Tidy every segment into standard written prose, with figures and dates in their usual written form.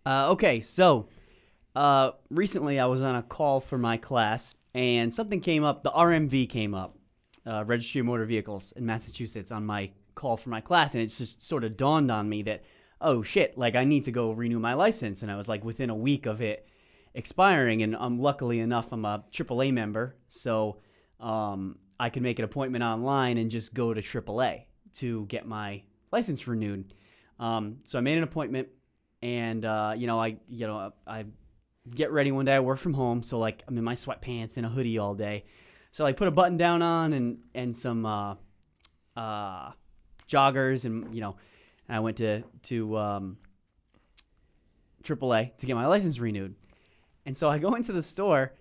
Okay, so recently I was on a call for my class, and something came up. The RMV came up, Registry of Motor Vehicles in Massachusetts, on my call for my class, and it just sort of dawned on me that, oh shit, like I need to go renew my license. And I was like within a week of it expiring, and luckily enough I'm a AAA member, so I can make an appointment online and just go to AAA to get my license renewed. So I made an appointment, and I get ready one day. I work from home, so like I'm in my sweatpants and a hoodie all day. So I put a button down on and some joggers, and I went to AAA to get my license renewed. And so I go into the store,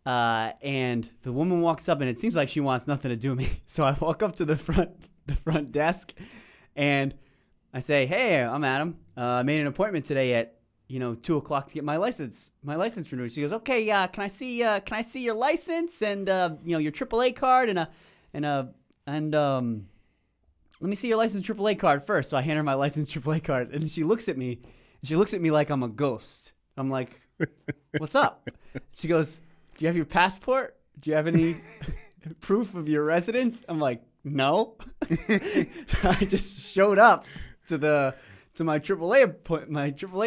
and the woman walks up, and it seems like she wants nothing to do with me. So I walk up to the front desk, and I say, "Hey, I'm Adam. I made an appointment today at 2:00 to get my license renewed." She goes, "Okay, can I see your license and your AAA card and let me see your license AAA card first." So I hand her my license AAA card, and she looks at me. She looks at me like I'm a ghost. I'm like, "What's up?" She goes, "Do you have your passport? Do you have any proof of your residence?" I'm like, "No." I just showed up to my AAA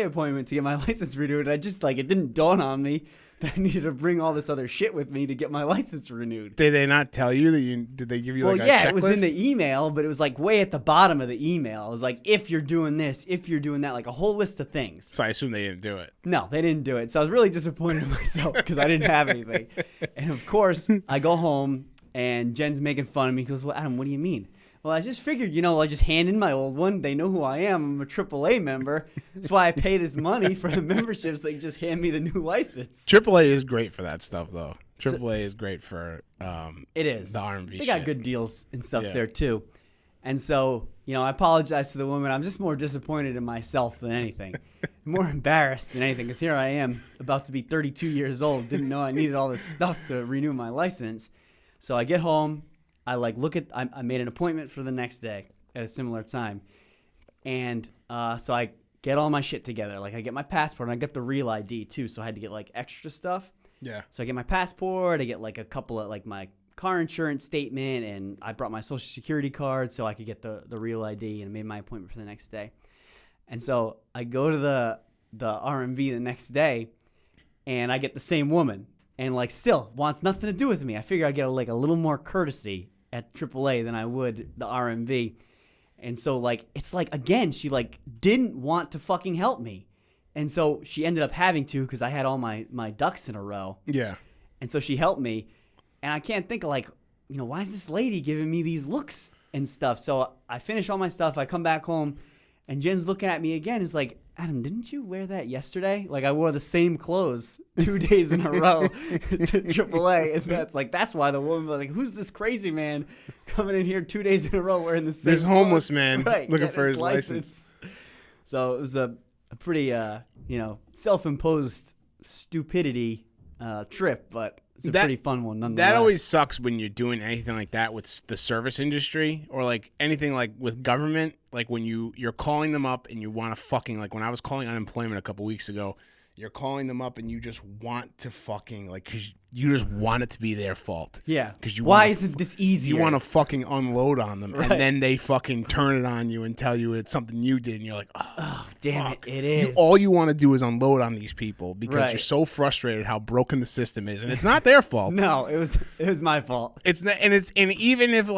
appointment to get my license renewed. I just it didn't dawn on me that I needed to bring all this other shit with me to get my license renewed. Did they not tell you that did they give you a checklist? It was in the email, but it was way at the bottom of the email. It was like, if you're doing this, if you're doing that, like a whole list of things. So I assume they didn't do it. No, they didn't do it. So I was really disappointed in myself because I didn't have anything. And of course, I go home and Jen's making fun of me. She goes, "Well, Adam, what do you mean?" Well, I just figured, I just hand in my old one. They know who I am. I'm a AAA member. That's why I pay this money for the membership, so they just hand me the new license. AAA is great for that stuff, though. AAA is great for it is. The RMV They got shit. good deals and stuff there, too. And so, I apologize to the woman. I'm just more disappointed in myself than anything. More embarrassed than anything, because here I am, about to be 32 years old. Didn't know I needed all this stuff to renew my license. So I get home. I made an appointment for the next day at a similar time. And so I get all my shit together. Like I get my passport, and I get the real ID too. So I had to get extra stuff. Yeah. So I get my passport. I get a couple of my car insurance statement, and I brought my social security card so I could get the real ID, and made my appointment for the next day. And so I go to the RMV the next day, and I get the same woman. And still wants nothing to do with me. I figure I get a little more courtesy at AAA than I would the RMV. And so it's again, she didn't want to fucking help me. And so she ended up having to, because I had all my ducks in a row. Yeah. And so she helped me. And I can't think of why is this lady giving me these looks and stuff? So I finish all my stuff. I come back home, and Jen's looking at me again. It's like, "Adam, didn't you wear that yesterday?" I wore the same clothes 2 days in a row to AAA. And that's why the woman was like, "Who's this crazy man coming in here 2 days in a row wearing the same This homeless clothes?" man looking for his license. So it was a pretty, self-imposed stupidity trip, but it's a pretty fun one nonetheless. That always sucks when you're doing anything like that with the service industry, or anything with government. When you're calling them up and you want to fucking, when I was calling unemployment a couple weeks ago, you're calling them up and you just want to fucking, because you just want it to be their fault. Yeah. Why isn't this easier? You want to fucking unload on them, right. And then they fucking turn it on you and tell you it's something you did, and you're like, oh damn fuck. it is. All you want to do is unload on these people because you're so frustrated how broken the system is, and it's not their fault. No, it was my fault. It's not, and even if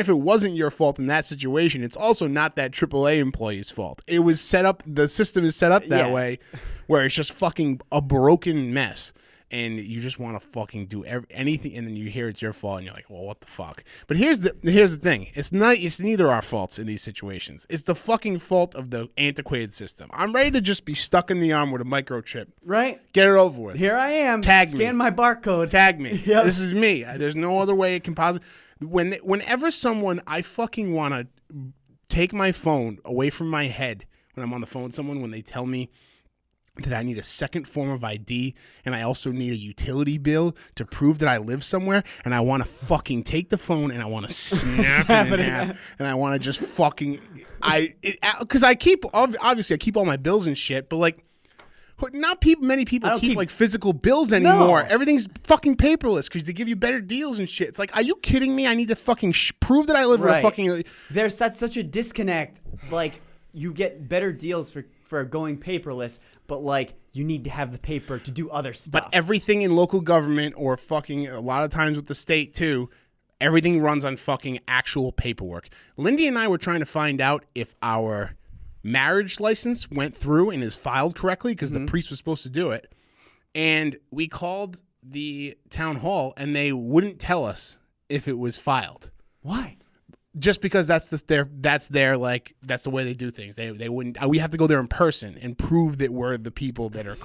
it wasn't your fault in that situation, it's also not that AAA employee's fault. It was set up. The system is set up that way, where it's just fucking a broken mess. And you just want to fucking do anything, and then you hear it's your fault, and you're like, "Well, what the fuck?" But here's the thing: it's neither our faults in these situations. It's the fucking fault of the antiquated system. I'm ready to just be stuck in the arm with a microchip. Right? Get it over with. Here I am. Tag me. Scan my barcode. Tag me. Yep. This is me. There's no other way it can possibly. Whenever I fucking want to take my phone away from my head when I'm on the phone with someone, when they tell me that I need a second form of ID, and I also need a utility bill to prove that I live somewhere, and I want to fucking take the phone and I want to snap it in half, and I want to just fucking, because I keep all my bills and shit, but Not many people keep like physical bills anymore. No. Everything's fucking paperless because they give you better deals and shit. It's like, are you kidding me? I need to fucking prove that I live with a fucking. There's such a disconnect. Like, you get better deals for going paperless, but like you need to have the paper to do other stuff. But everything in local government or fucking a lot of times with the state too, everything runs on fucking actual paperwork. Lindy and I were trying to find out if our marriage license went through and is filed correctly because the priest was supposed to do it. And we called the town hall and they wouldn't tell us if it was filed. Why? Just because that's the way they do things. They wouldn't. We have to go there in person and prove that we're the people that are.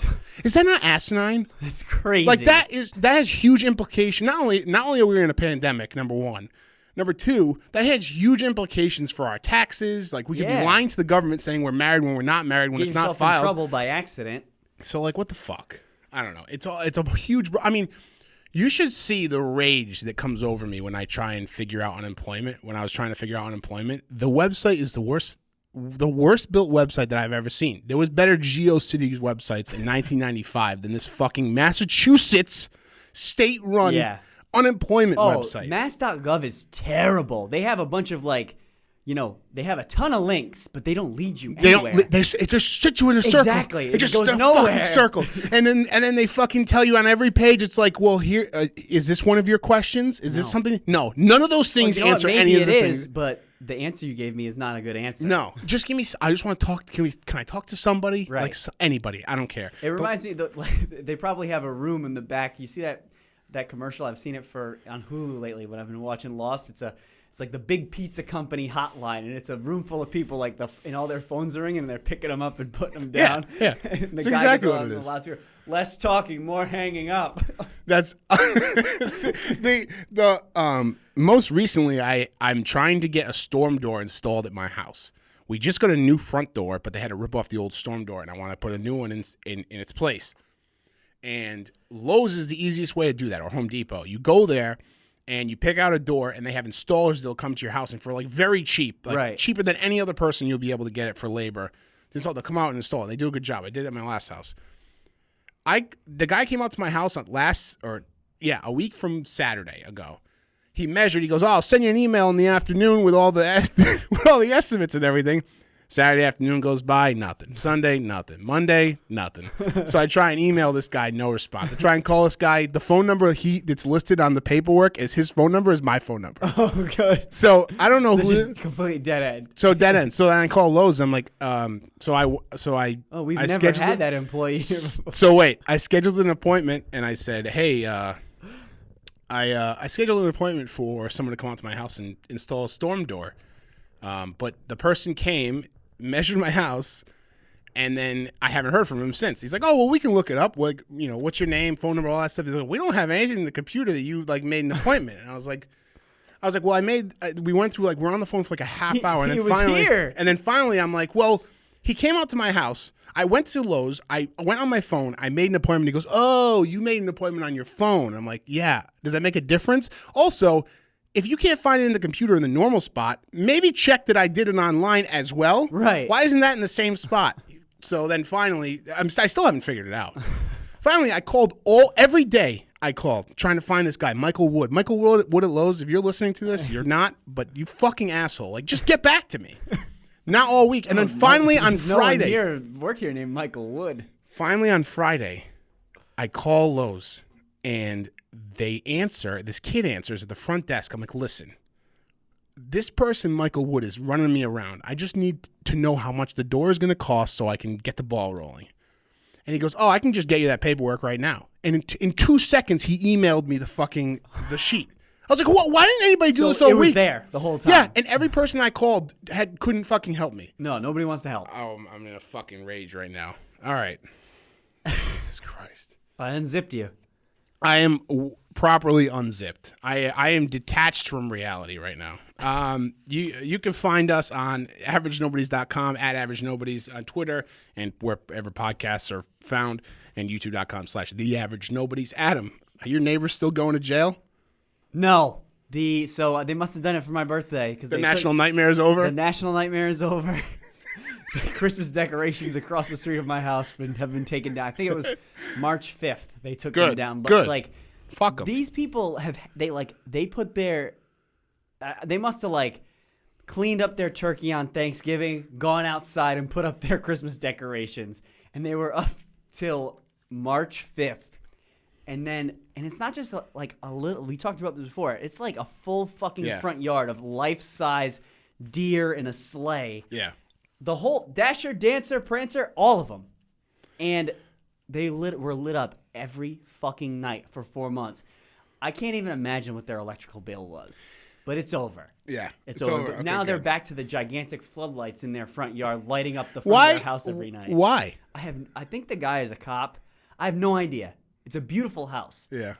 Is that not asinine? That's crazy. Like that has huge implication. Not only are we in a pandemic, number one. Number two, that has huge implications for our taxes. Like we could be lying to the government saying we're married when we're not married when it's not filed. In trouble by accident. So like, what the fuck? I don't know. It's a huge. I mean. You should see the rage that comes over me when I try and figure out unemployment. When I was trying to figure out unemployment, the website is the worst built website that I've ever seen. There was better GeoCities websites in 1995 than this fucking Massachusetts state-run unemployment website. Mass.gov is terrible. They have a bunch of like, they have a ton of links, but they don't lead you anywhere. It just sits you in a circle. Exactly. It just goes nowhere. Fucking circle. And then they fucking tell you on every page, it's like, well, here, is this one of your questions? Is this something? No. None of those things answer any of the things. Maybe it is, but the answer you gave me is not a good answer. No. Just give me, I just want to talk, can I talk to somebody? Right. Like anybody. I don't care. It reminds me, they probably have a room in the back. You see that commercial? I've seen it on Hulu lately when I've been watching Lost. It's like the big pizza company hotline, and it's a room full of people, like and all their phones are ringing, and they're picking them up and putting them down. Yeah. And That's exactly what it is. Less talking, more hanging up. That's most recently. I'm trying to get a storm door installed at my house. We just got a new front door, but they had to rip off the old storm door, and I want to put a new one in its place. And Lowe's is the easiest way to do that, or Home Depot. You go there. And you pick out a door, and they have installers that'll come to your house, and for like very cheap, like cheaper than any other person, you'll be able to get it for labor. They'll come out and install it. They do a good job. I did it at my last house. The guy came out to my house a week from Saturday ago. He measured. He goes, "Oh, I'll send you an email in the afternoon with all the estimates and everything." Saturday afternoon goes by, nothing. Sunday, nothing. Monday, nothing. So I try and email this guy, no response. I try and call this guy. The phone number that's listed on the paperwork as his phone number is my phone number. Oh, good. So I don't know who. Just complete dead end. So dead end. So then I call Lowe's. I'm like, we've never had that employee. So wait, I scheduled an appointment and I said, hey, I scheduled an appointment for someone to come out to my house and install a storm door. But the person came, measured my house, and then I haven't heard from him since. He's like, "Oh, well, we can look it up. Like, what's your name, phone number, all that stuff." He's like, "We don't have anything in the computer that you like made an appointment." And I was like, "Well, we went through we're on the phone for like a half hour, and then finally, I'm like, well, he came out to my house. I went to Lowe's. I went on my phone. I made an appointment. He goes, "Oh, you made an appointment on your phone." I'm like, "Yeah. Does that make a difference?" Also, if you can't find it in the computer in the normal spot, maybe check that I did it online as well. Right. Why isn't that in the same spot? So then finally, I still haven't figured it out. Finally, I called every day. I called trying to find this guy, Michael Wood. Michael Wood at Lowe's. If you're listening to this, you're not, but you fucking asshole. Like, just get back to me. Not all week. And then finally on Friday. No one work here named Michael Wood. Finally on Friday, I call Lowe's and they answer. This kid answers at the front desk. I'm like, listen, this person, Michael Wood, is running me around. I just need to know how much the door is going to cost so I can get the ball rolling. And he goes, "Oh, I can just get you that paperwork right now." And in 2 seconds, he emailed me the sheet. I was like, "What? Why didn't anybody do this all week?" It was there the whole time. Yeah, and every person I called couldn't fucking help me. No, nobody wants to help. Oh, I'm in a fucking rage right now. All right. Jesus Christ. I unzipped you. I am properly unzipped. I am detached from reality right now. You can find us on averagenobodies.com, at averagenobodies on Twitter, and wherever podcasts are found, and youtube.com/theaveragenobodies. Adam, are your neighbors still going to jail? No. So they must have done it for my birthday. The national nightmare is over? The national nightmare is over. Christmas decorations across the street of my house have been taken down. I think it was March 5th they took them down. But like, fuck them. These people they put their they must have like cleaned up their turkey on Thanksgiving, gone outside and put up their Christmas decorations, and they were up till March 5th. And it's not just like a little, we talked about this before, it's like a full fucking front yard of life-size deer in a sleigh. Yeah. The whole Dasher, Dancer, Prancer, all of them. And they were lit up every fucking night for 4 months. I can't even imagine what their electrical bill was. But it's over. Yeah. It's over. Okay, now they're back to the gigantic floodlights in their front yard lighting up the front of their house every night. Why? I think the guy is a cop. I have no idea. It's a beautiful house. Yeah.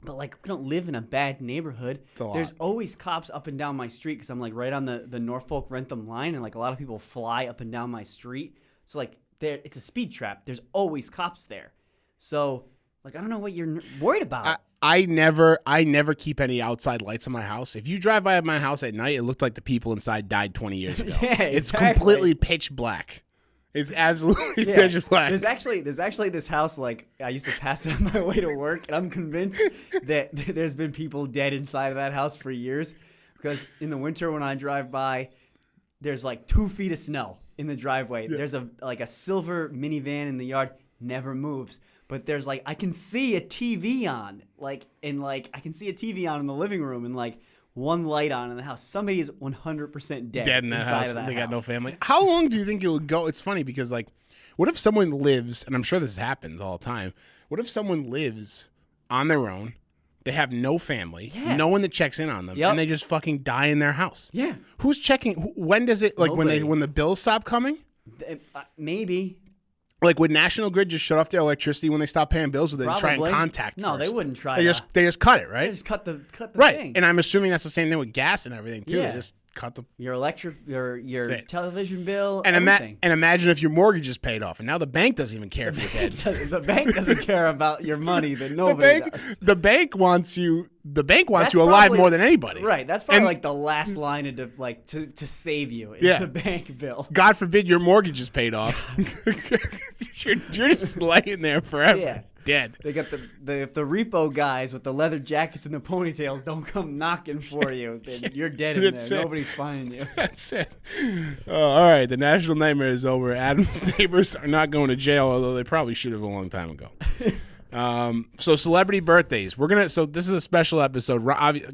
But like, we don't live in a bad neighborhood. It's a lot. There's always cops up and down my street because I'm like right on the Norfolk Rentham line, and like a lot of people fly up and down my street. So like, it's a speed trap. There's always cops there. So like, I don't know what you're worried about. I never keep any outside lights in my house. If you drive by my house at night, it looked like the people inside died 20 years ago. Yeah, it's exactly. completely pitch black. It's absolutely pitch black. There's actually this house, like, I used to pass it on my way to work, and I'm convinced that there's been people dead inside of that house for years, because in the winter when I drive by, there's like 2 feet of snow in the driveway. Yeah. There's a silver minivan in the yard, never moves. But there's like, I can see a TV on, I can see a TV on in the living room, and like one light on in the house. Somebody is 100% dead in that inside house. of that They got house. no family. How long do you think it'll go? It's funny because like, what if someone lives, and I'm sure this happens all the time, what if someone lives on their own, they have no family, no one that checks in on them, and they just fucking die in their house? Yeah. Who's checking? When does it, like Nobody. when the bills stop coming? Maybe. Like, would National Grid just shut off their electricity when they stop paying bills, or they try and contact? No, first? they wouldn't try. They just cut it, right? They just cut the right. thing. And I'm assuming that's the same thing with gas and everything too. Yeah. They just cut the your electric, your television bill, and everything. And imagine if your mortgage is paid off, and now the bank doesn't even care if you're dead. The bank doesn't care about your money. That nobody does. The bank wants you. The bank wants you alive more than anybody. Right. That's probably like the last line to save you is the bank bill. God forbid your mortgage is paid off. you're just laying there forever. Yeah. Dead. They got if the repo guys with the leather jackets and the ponytails don't come knocking for you, then you're dead in there. Nobody's finding you. That's it. All right. The national nightmare is over. Adam's neighbors are not going to jail, although they probably should have a long time ago. So celebrity birthdays. So this is a special episode.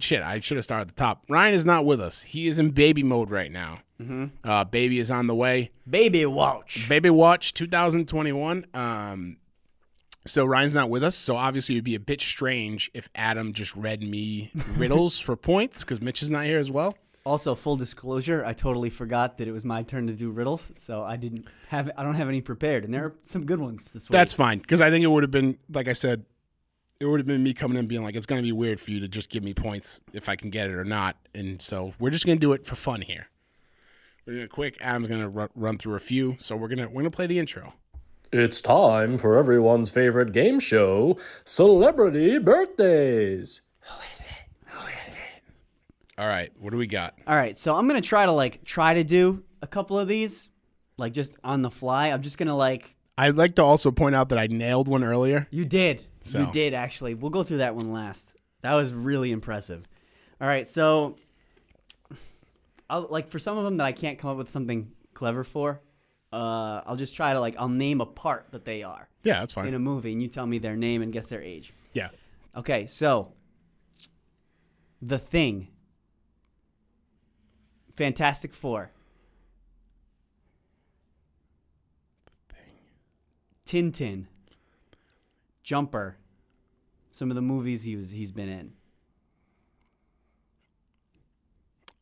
Shit, I should have started at the top. Ryan is not with us. He is in baby mode right now. Mm-hmm. Baby is on the way. Baby watch 2021. So Ryan's not with us, so obviously it would be a bit strange if Adam just read me riddles for points, because Mitch is not here as well. Also, full disclosure, I totally forgot that it was my turn to do riddles, so I don't have any prepared, and there are some good ones this week. That's fine, because I think it would have been, like I said, it would have been me coming in and being like, it's going to be weird for you to just give me points if I can get it or not, and so we're just going to do it for fun here. We're going to quick. Adam's going to run through a few, so we're gonna play the intro. It's time for everyone's favorite game show, Celebrity Birthdays. Who is it? All right, what do we got? All right, so I'm going to try to do a couple of these, like just on the fly. I'm just going to I'd like to also point out that I nailed one earlier. You did. So. You did, actually. We'll go through that one last. That was really impressive. All right, so for some of them that I can't come up with something clever for, I'll just try to I'll name a part that they are. Yeah, that's fine. In a movie, and you tell me their name and guess their age. Yeah. Okay, so The Thing, Fantastic Four, Tintin, Jumper, some of the movies he's been in.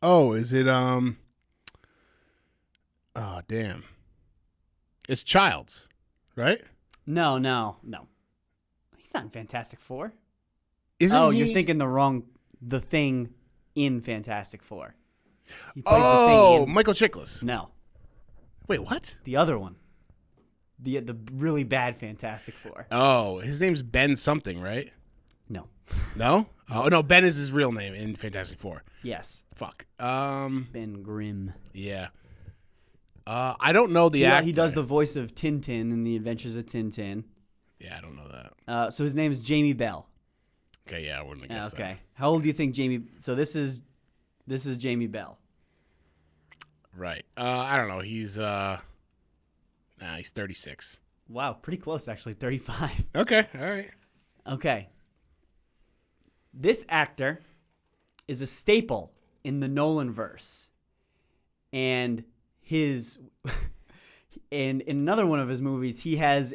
Oh, is it oh damn. It's Childs, right? No. He's not in Fantastic Four. Isn't he? You're thinking The Thing in Fantastic Four. He plays Oh, the Thing in, Michael Chiklis. No. Wait, what? The other one. The really bad Fantastic Four. Oh, his name's Ben something, right? No. No? Oh, no, Ben is his real name in Fantastic Four. Yes. Fuck. Ben Grimm. Yeah. I don't know the actor. He does the voice of Tintin in The Adventures of Tintin. Yeah, I don't know that. So his name is Jamie Bell. Okay, yeah, I wouldn't have guessed that. Okay. How old do you think Jamie? So this is Jamie Bell. Right. I don't know. He's 36. Wow, pretty close actually. 35. Okay. All right. Okay. This actor is a staple in the Nolanverse, and in another one of his movies, he has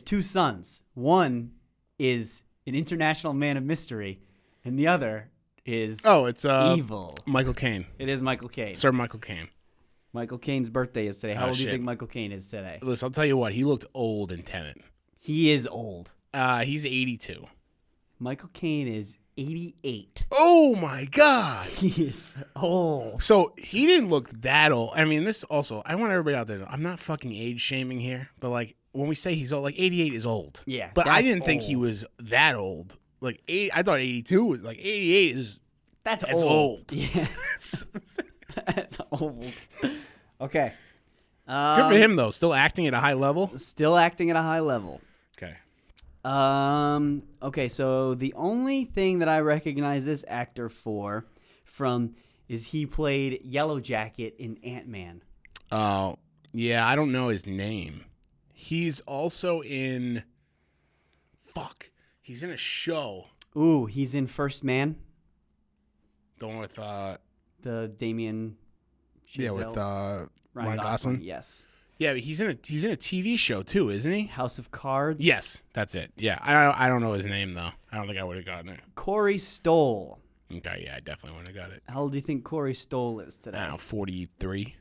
two sons. One is an international man of mystery, and the other is it's evil. Michael Caine. It is Michael Caine. Sir Michael Caine. Michael Caine's birthday is today. How old do you shit. think Michael Caine is today? Listen, I'll tell you what. He looked old in Tenet. He is old. He's 82. Michael Caine is 88. Oh my God. He is old. So he didn't look that old. I mean, this also, I want everybody out there to know, I'm not fucking age shaming here, but like when we say he's old, like 88 is old. Yeah. But I that's didn't think he old. was that old. Like I thought 82 was like 88 is That's old. old. Yeah. That's old. Okay. Good for him though. Still acting at a high level. Still acting at a high level. Okay. Okay, so the only thing that I recognize this actor from is he played Yellow Jacket in Ant-Man. Oh, yeah, I don't know his name. He's also in he's in a show. Ooh, he's in First Man. The one with The Damien Chazelle. with Ryan Gosling. Gosling. Yes. Yeah, but he's in a TV show too, isn't he? House of Cards. Yes, that's it. Yeah, I don't know his name though. I don't think I would have gotten it. Corey Stoll. Okay, yeah, I definitely wouldn't have got it. How old do you think Corey Stoll is today? I don't know, 43.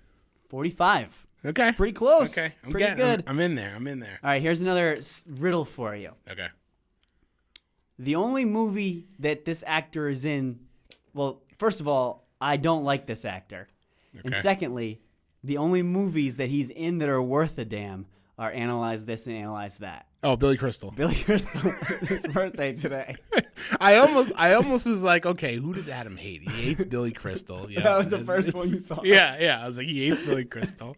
45. Okay, Pretty close. Okay, Pretty good. I'm in there. All right, here's another riddle for you. Okay. The only movie that this actor is in, well, first of all, I don't like this actor. And Okay. secondly, the only movies that he's in that are worth a damn are Analyze This and Analyze That. Oh, Billy Crystal. Billy Crystal, his birthday today. I almost was like, okay, who does Adam hate? He hates Billy Crystal. Yeah, That was the first one you thought. Yeah. I was like, he hates Billy Crystal.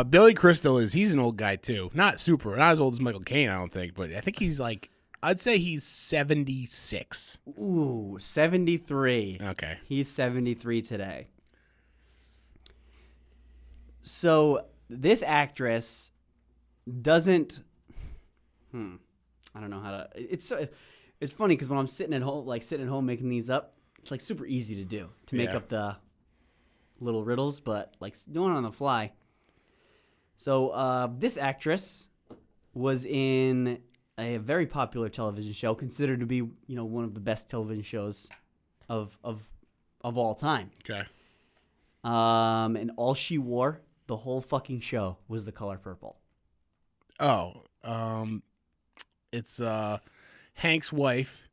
Billy Crystal he's an old guy too. Not as old as Michael Caine, I don't think, but I think he's like, I'd say he's 76. Ooh, 73. Okay. He's 73 today. So this actress doesn't. I don't know how to. It's funny because when I'm sitting at home making these up, it's like super easy to do to make Yeah. up the little riddles, but like doing it on the fly. So this actress was in a very popular television show, considered to be one of the best television shows of all time. Okay. And all she wore the whole fucking show was the color purple. Oh, it's Hank's wife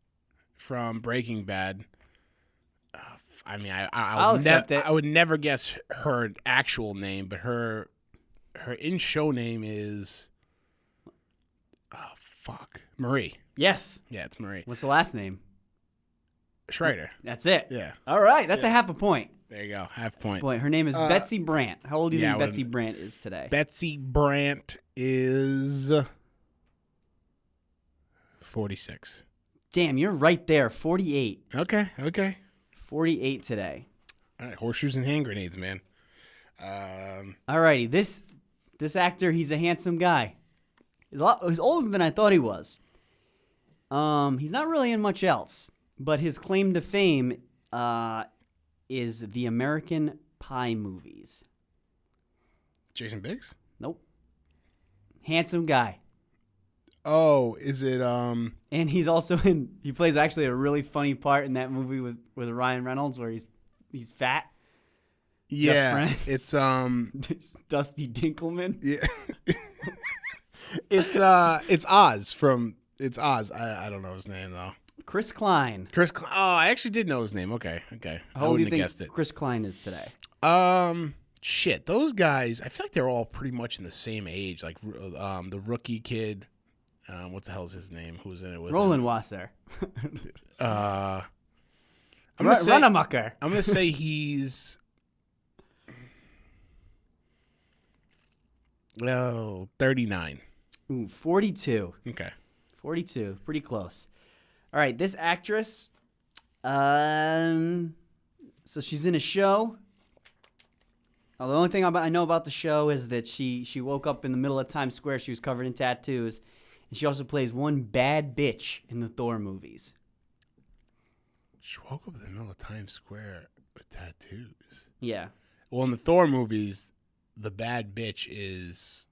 from Breaking Bad. I mean, I'll accept it. I would never guess her actual name, but her in-show name is Marie. Yes. Yeah, it's Marie What's the last name? Schrader. That's it. Yeah, All right. That's a half a point. there you go. Half point. Boy, her name is Betsy Brandt. How old do you yeah, think I Betsy wouldn't- Brandt is today? Betsy Brandt is 46. Damn, you're right there. 48. Okay. 48 today. All right, horseshoes and hand grenades, man. All righty. This actor, he's a handsome guy. He's older than I thought he was. He's not really in much else, but his claim to fame is the American Pie movies. Jason Biggs? Nope. Handsome guy. Oh, is it And he's also he plays actually a really funny part in that movie with Ryan Reynolds where he's fat. yeah, friends. it's Dusty Dinkelman. yeah. It's Oz from Oz. I don't know his name though. Chris Klein. Oh, I actually did know his name. Okay. How I old do wouldn't you have think guessed it. Chris Klein is today? Shit, those guys, I feel like they're all pretty much in the same age. Like the rookie kid, what the hell is his name? Who's in it with Roland Wasser. I'm gonna say Runamacher. I'm gonna say he's Oh, 39. Ooh, 42. Okay. 42. Pretty close. All right, this actress, so she's in a show. The only thing I know about the show is that she woke up in the middle of Times Square. She was covered in tattoos. And she also plays one bad bitch in the Thor movies. She woke up in the middle of Times Square with tattoos. Yeah. Well, in the Thor movies, the bad bitch is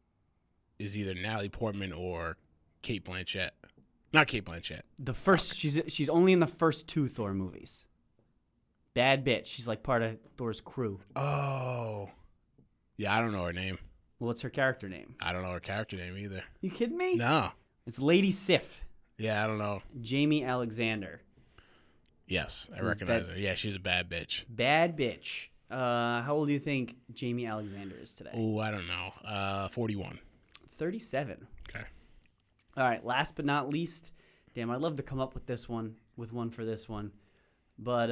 either Natalie Portman or Cate Blanchett. Not Cate Blanchett. The first she's only in the first 2 Thor movies. Bad bitch. She's like part of Thor's crew. Oh. Yeah, I don't know her name. Well, what's her character name? I don't know her character name either. You kidding me? No. It's Lady Sif. Yeah, I don't know. Jamie Alexander. Yes, I recognize her. Yeah, she's a bad bitch. Bad bitch. How old do you think Jamie Alexander is today? Oh, I don't know. 41. 37. Okay. All right, last but not least. Damn, I'd love to come up with one for this one. But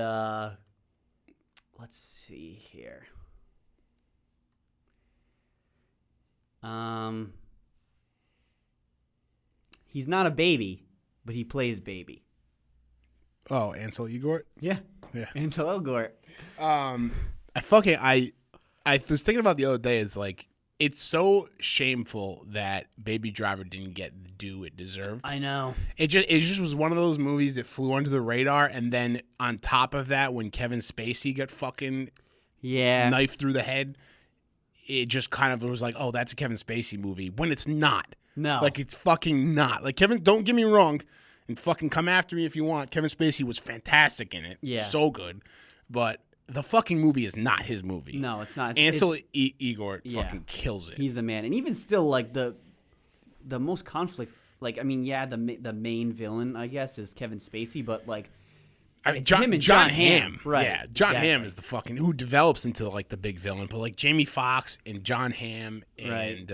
let's see here. He's not a baby, but he plays baby. Oh, Ansel Elgort? Yeah. Yeah. Ansel Elgort. I was thinking about the other day, is like, it's so shameful that Baby Driver didn't get the due it deserved. I know. It just was one of those movies that flew under the radar, and then on top of that, when Kevin Spacey got fucking knifed through the head, it just kind of was like, oh, that's a Kevin Spacey movie, when it's not. No. Like, it's fucking not. Like, Kevin, don't get me wrong, and fucking come after me if you want. Kevin Spacey was fantastic in it. Yeah. So good. But the fucking movie is not his movie. No, it's not. Ansel Elgort fucking kills it. He's the man. And even still, like, the most conflict, like, I mean, yeah, the main villain, I guess, is Kevin Spacey, but, like, I mean, it's him and John Hamm. Right. Yeah, John exactly. Hamm is the fucking, who develops into, like, the big villain. But, like, Jamie Foxx and John Hamm and,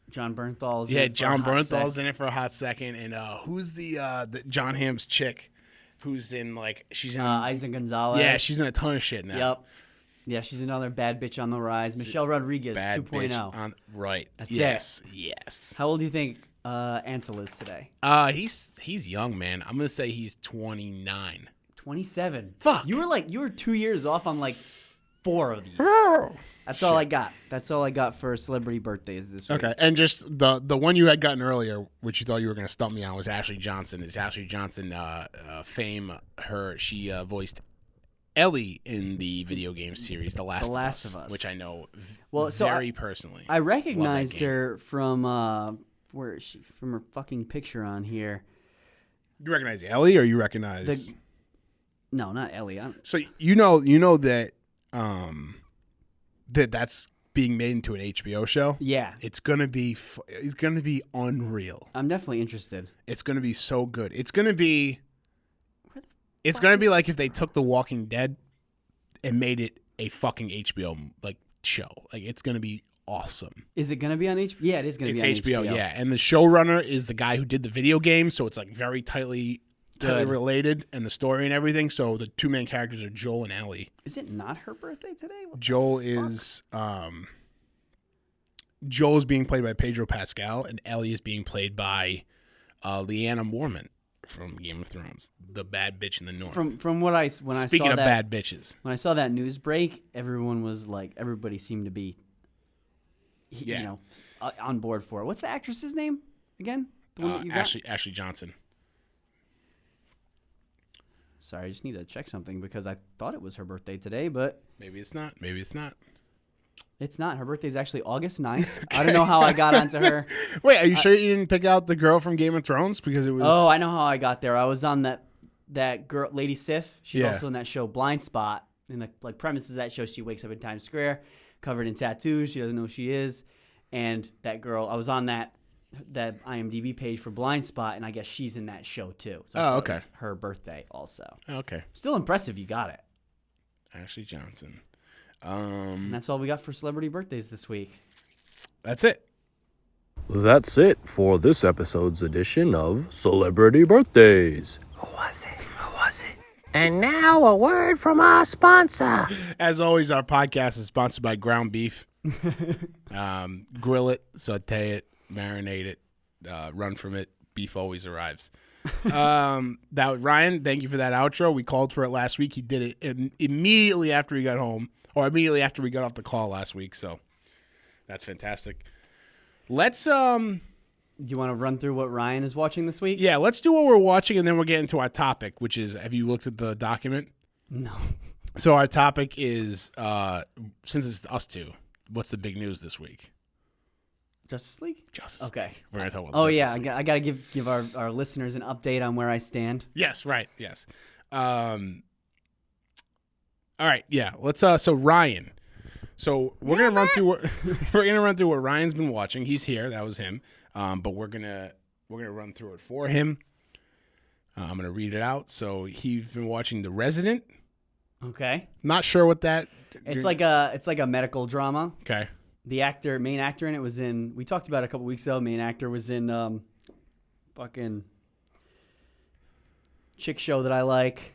John Bernthal's in yeah, it for John a hot Bernthal's sec. in it for a hot second. And who's the John Hamm's chick who's in, like, she's in. Isa Gonzalez. Yeah, she's in a ton of shit now. Yep. Yeah, she's another bad bitch on the rise. Michelle Rodriguez, Bad 2.0. bitch on, right. That's yes. Yes. How old do you think Ansel is today? He's young, man. I'm gonna say he's 29. 27. Fuck. You were 2 years off on like 4 of these. That's all I got. That's all I got for celebrity birthdays this week. Okay, and just the one you had gotten earlier, which you thought you were going to stump me on, was Ashley Johnson. It's Ashley Johnson fame. She voiced Ellie in the video game series The Last of Us, which I know very personally. I recognized her from where is she? From her fucking picture on here. You recognize Ellie, or you recognize? No, not Ellie. So you know that that's being made into an HBO show. Yeah, it's gonna be unreal. I'm definitely interested. It's gonna be so good. It's gonna be like if they took The Walking Dead and made it a fucking HBO like show. Like, it's gonna be awesome. Is it gonna be on HBO? Yeah, it is gonna be on HBO. Yeah, and the showrunner is the guy who did the video game, so it's like very tightly related, and the story and everything. So the two main characters are Joel and Ellie. Is it not her birthday today? Joel is being played by Pedro Pascal, and Ellie is being played by Lyanna Mormont from Game of Thrones, the bad bitch in the north. From what I saw Speaking of bad bitches, when I saw that news break, everybody seemed to be, on board for it. What's the actress's name again? The one that you got? Ashley Johnson. Sorry, I just need to check something because I thought it was her birthday today, but maybe it's not. It's not. Her birthday is actually August 9th. Okay. I don't know how I got onto her. Wait, are you sure you didn't pick out the girl from Game of Thrones? Because it was... Oh, I know how I got there. I was on that girl, Lady Sif. She's also in that show Blind Spot. And the premise of that show, she wakes up in Times Square, covered in tattoos. She doesn't know who she is. And that girl, I was on that IMDb page for Blind Spot, and I guess she's in that show too. So okay. It was her birthday also. Okay. Still impressive you got it. Ashley Johnson. And that's all we got for celebrity birthdays this week. That's it. That's it for this episode's edition of Celebrity Birthdays. Who was it? And now a word from our sponsor. As always, our podcast is sponsored by Ground Beef. Grill it, saute it, marinate it, run from it. Beef always arrives. Ryan, thank you for that outro. We called for it last week. He did it immediately after he got home, or immediately after we got off the call last week. So that's fantastic. Let's Do you want to run through what Ryan is watching this week? Yeah, let's do what we're watching, and then we'll get into our topic, which is, have you looked at the document? No. So our topic is, since it's us two, what's the big news this week? Justice League? Justice Okay. League. We're going to talk about Oh, Justice yeah. I got to give our listeners an update on where I stand. Yes, right. Yes. All right. Yeah. Let's. So Ryan. So we're gonna run through what Ryan's been watching. He's here. That was him. But we're gonna run through it for him. I'm gonna read it out. So he's been watching The Resident. Okay. Not sure what that. It's like a medical drama. Okay. The main actor in it was in. We talked about it a couple weeks ago. Main actor was in fucking chick show that I like.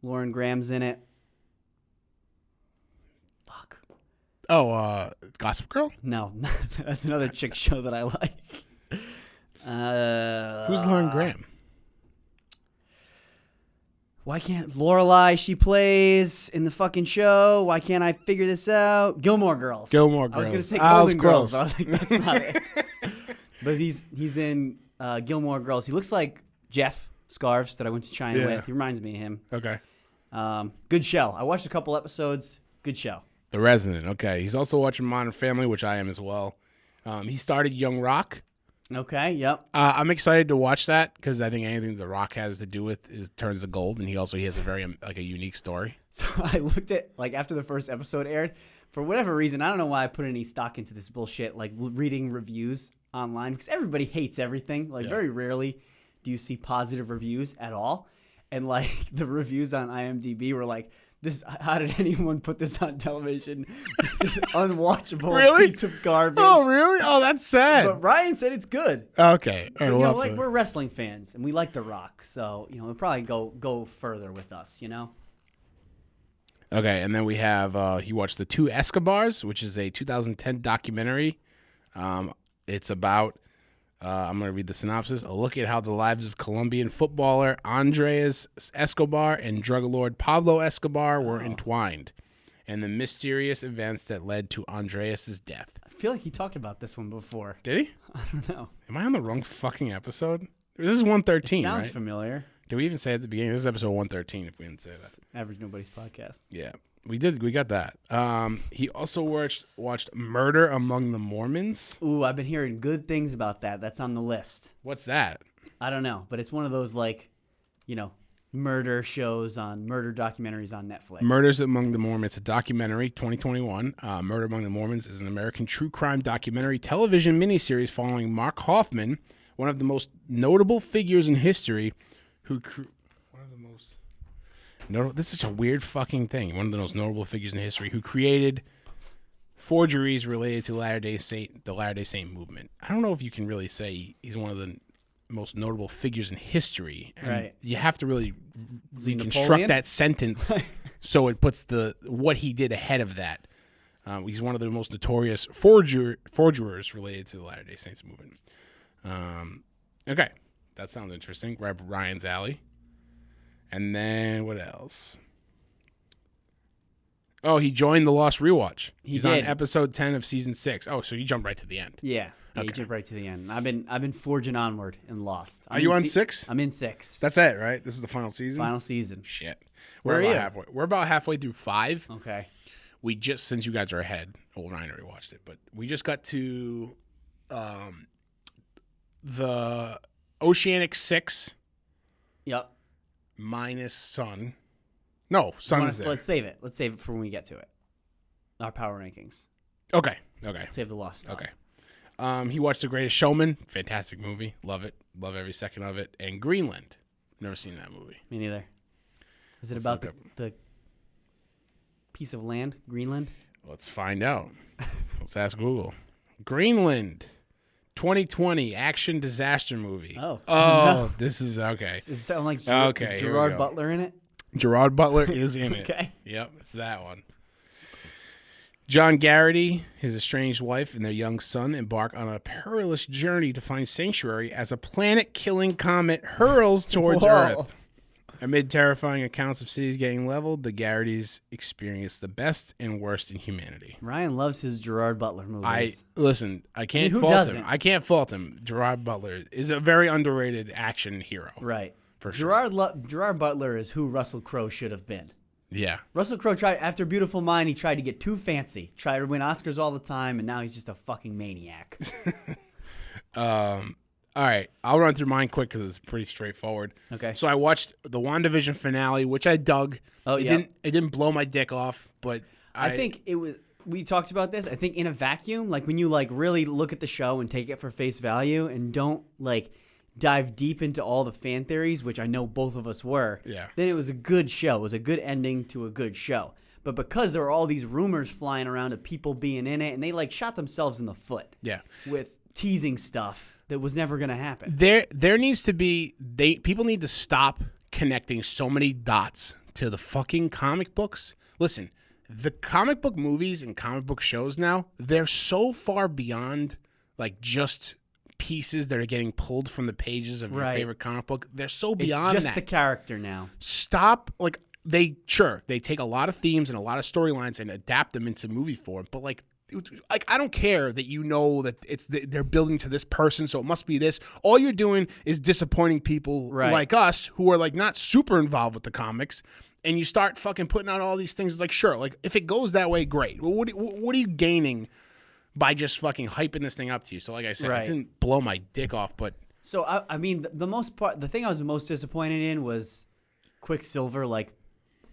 Lauren Graham's in it. Fuck. Oh, Gossip Girl. No, that's another chick show that I like. Who's Lauren Graham? Why can't Lorelai? She plays in the fucking show. Why can't I figure this out? Gilmore Girls. Gilmore Girls. I was gonna say I was Golden Girls, close. but I was like, that's not it. But he's in Gilmore Girls. He looks like Jeff Scarves that I went to China with. He reminds me of him. Okay. Good show. I watched a couple episodes. Good show. The Resident. Okay. He's also watching Modern Family, which I am as well. He started Young Rock. Okay. Yep. I'm excited to watch that because I think anything The Rock has to do with turns to gold, and he has a very a unique story. So I looked at after the first episode aired, for whatever reason, I don't know why I put any stock into this bullshit, reading reviews online, because everybody hates everything. Very rarely do you see positive reviews at all, and the reviews on IMDb were like, "This, how did anyone put this on television? This is unwatchable piece of garbage." Oh, really? Oh, that's sad. But Ryan said it's good. Okay. All right, But, we're wrestling fans and we like The Rock, so we'll probably go further with us. Okay, and then we have he watched The Two Escobars, which is a 2010 documentary. It's about I'm going to read the synopsis. A look at how the lives of Colombian footballer Andres Escobar and drug lord Pablo Escobar were entwined, and the mysterious events that led to Andreas' death. I feel like he talked about this one before. Did he? I don't know. Am I on the wrong fucking episode? This is 113, Sounds right? familiar. Did we even say at the beginning? This is episode 113, if we didn't say that. Average Nobody's Podcast. Yeah, we did. We got that. He also watched Murder Among the Mormons. Ooh, I've been hearing good things about that. That's on the list. What's that? I don't know, but it's one of those murder documentaries on Netflix. Murders Among the Mormons. It's a documentary, 2021. Murder Among the Mormons is an American true crime documentary television miniseries following Mark Hoffman, one of the most notable figures in history, this is such a weird fucking thing. One of the most notable figures in history who created forgeries related to the Latter-day Saint movement. I don't know if you can really say he's one of the most notable figures in history. And right. You have to really reconstruct Napoleon? that sentence so it puts what he did ahead of that. He's one of the most notorious forgerers related to the Latter-day Saints movement. Okay. That sounds interesting. Right up Ryan's alley. And then what else? Oh, he joined the Lost Rewatch. He's did. on episode 10 of season 6. Oh, so you jumped right to the end. Yeah. Okay. You jump right to the end. I've been forging onward in Lost. Are you on 6? I'm in 6. That's it, right? This is the final season? Final season. Shit. Where are about you? halfway. We're about halfway through 5. Okay. We just, since you guys are ahead, well, Ryan already watched it, but we just got to the Oceanic 6 Yep. minus Sun. No, Sun is there. Let's save it. Let's save it for when we get to it. Our power rankings. Okay. Save the Lost stuff. Okay. He watched The Greatest Showman. Fantastic movie. Love it. Love every second of it. And Greenland. Never seen that movie. Me neither. Is it Let's about look the piece of land, Greenland? Let's find out. Let's ask Google. Greenland. 2020 action disaster movie. Oh. No. This is okay. Does it sound like Okay, is here we Gerard go. Butler in it? Gerard Butler is in it. Okay. Yep, it's that one. John Garrity, his estranged wife, and their young son embark on a perilous journey to find sanctuary as a planet-killing comet hurls towards Earth. Amid terrifying accounts of cities getting leveled, the Garritys experience the best and worst in humanity. Ryan loves his Gerard Butler movies. I can't who fault doesn't? him. I can't fault him. Gerard Butler is a very underrated action hero. Right. For sure. Gerard Butler is who Russell Crowe should have been. Yeah. Russell Crowe tried, after Beautiful Mind, he tried to get too fancy. Tried to win Oscars all the time, and now he's just a fucking maniac. All right. I'll run through mine quick because it's pretty straightforward. Okay. So I watched the WandaVision finale, which I dug. Oh, it didn't blow my dick off, but I think it was. We talked about this. I think in a vacuum, like when you like really look at the show and take it for face value and don't like dive deep into all the fan theories, which I know both of us were. Yeah. Then it was a good show. It was a good ending to a good show. But because there were all these rumors flying around of people being in it, and they like shot themselves in the foot. Yeah. With teasing stuff that was never going to happen. There needs to be people need to stop connecting so many dots to the fucking comic books. Listen, the comic book movies and comic book shows now, they're so far beyond like just pieces that are getting pulled from the pages of your favorite comic book. They're so beyond it's just that. the character now. Stop. Like they take a lot of themes and a lot of storylines and adapt them into movie form, but like I don't care that you know that they're building to this person, so it must be this. All you're doing is disappointing people like us who are like not super involved with the comics, and you start fucking putting out all these things. It's like, sure, like if it goes that way, great. Well, what are you gaining by just fucking hyping this thing up to you? So like I said, it didn't blow my dick off, but so I mean the thing I was most disappointed in was Quicksilver like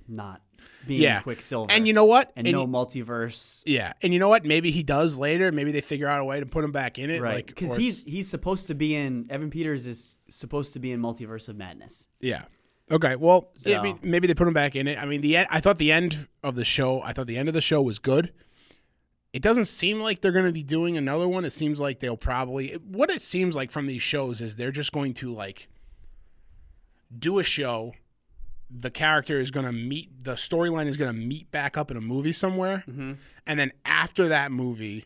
not being Quicksilver. And you know what? And no multiverse. Yeah. And you know what? Maybe he does later. Maybe they figure out a way to put him back in it. Right. Because he's supposed to be in, Evan Peters is supposed to be in Multiverse of Madness. Yeah. Okay. Well, I mean, maybe they put him back in it. I mean, I thought the end of the show was good. It doesn't seem like they're going to be doing another one. It seems like they'll probably, what it seems like from these shows is they're just going to like do a show. The character is going to the storyline is going to meet back up in a movie somewhere. Mm-hmm. And then after that movie,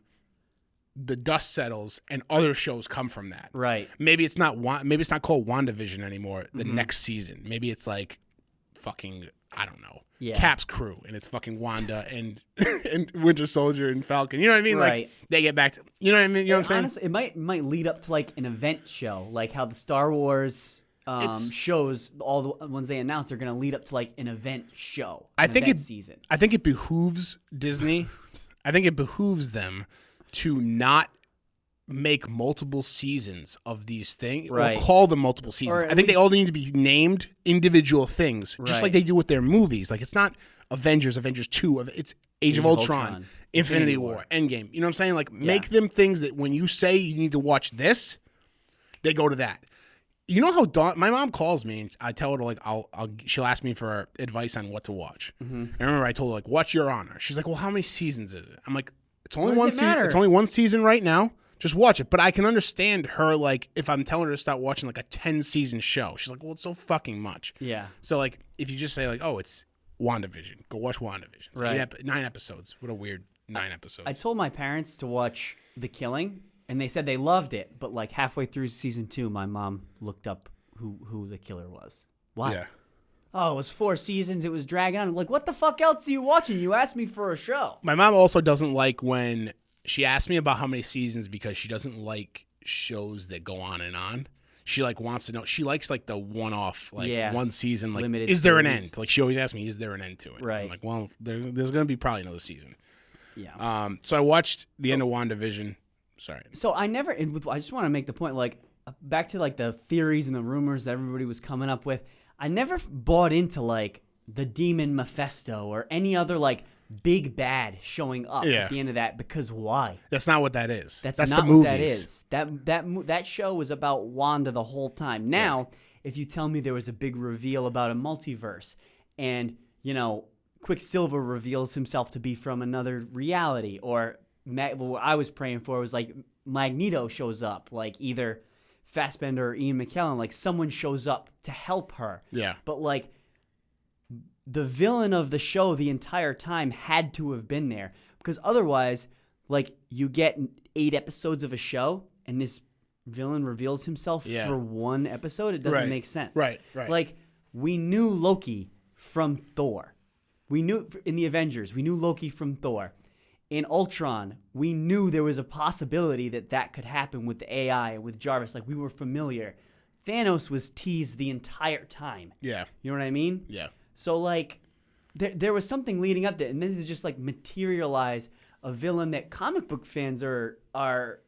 the dust settles and other shows come from that. Right. Maybe it's not called WandaVision anymore the next season. Maybe it's like fucking, I don't know, Cap's crew and it's fucking Wanda and and Winter Soldier and Falcon. You know what I mean? Right. Like they get back to, you know what I mean? You know what I'm saying? Honestly, it might lead up to like an event show, like how the Star Wars shows, all the ones they announced are going to lead up to like an event show. Season. I think it behooves Disney. I think it behooves them to not make multiple seasons of these things or call them multiple seasons. I think they all need to be named individual things, just like they do with their movies. Like it's not Avengers 2, it's Age of Ultron, Infinity War, Endgame. You know what I'm saying? Like make them things that when you say you need to watch this, they go to that. You know how my mom calls me and I tell her to like she'll ask me for advice on what to watch. Mm-hmm. And I remember I told her like, "Watch Your Honor." She's like, "Well, how many seasons is it?" I'm like, "It's only one season. It's only one season right now. Just watch it." But I can understand her like if I'm telling her to start watching like a 10-season show. She's like, "Well, it's so fucking much." Yeah. So like if you just say like, "Oh, it's WandaVision," go watch WandaVision. It's like 9 episodes. What a weird 9 episodes. I told my parents to watch The Killing. And they said they loved it, but like halfway through season 2, my mom looked up who the killer was. What? Yeah. Oh, it was 4 seasons. It was dragging on. Like, what the fuck else are you watching? You asked me for a show. My mom also doesn't like when she asked me about how many seasons because she doesn't like shows that go on and on. She like wants to know. She likes like the one-off, like one season. Like, limited is there an end? Like she always asks me, is there an end to it? Right. I'm like, well, there's going to be probably another season. Yeah. So I watched the end of WandaVision. Sorry. So I just want to make the point, like, back to like the theories and the rumors that everybody was coming up with. I never bought into like the demon Mephisto or any other like big bad showing up at the end of that, because why? That's not what that is. That's not the what that is. That show was about Wanda the whole time. Now, if you tell me there was a big reveal about a multiverse and, you know, Quicksilver reveals himself to be from another reality, or what I was praying for was like Magneto shows up, like either Fassbender or Ian McKellen, like someone shows up to help her. Yeah. But like the villain of the show the entire time had to have been there. Because otherwise, like, you get 8 episodes of a show, and this villain reveals himself for 1 episode. It doesn't make sense. Right. Like, we knew Loki from Thor. We knew in the Avengers, we knew Loki from Thor. In Ultron, we knew there was a possibility that could happen with the AI and with Jarvis. Like, we were familiar. Thanos was teased the entire time. Yeah. You know what I mean? Yeah. So, like, there was something leading up to it, and this is just, like, materialize a villain that comic book fans are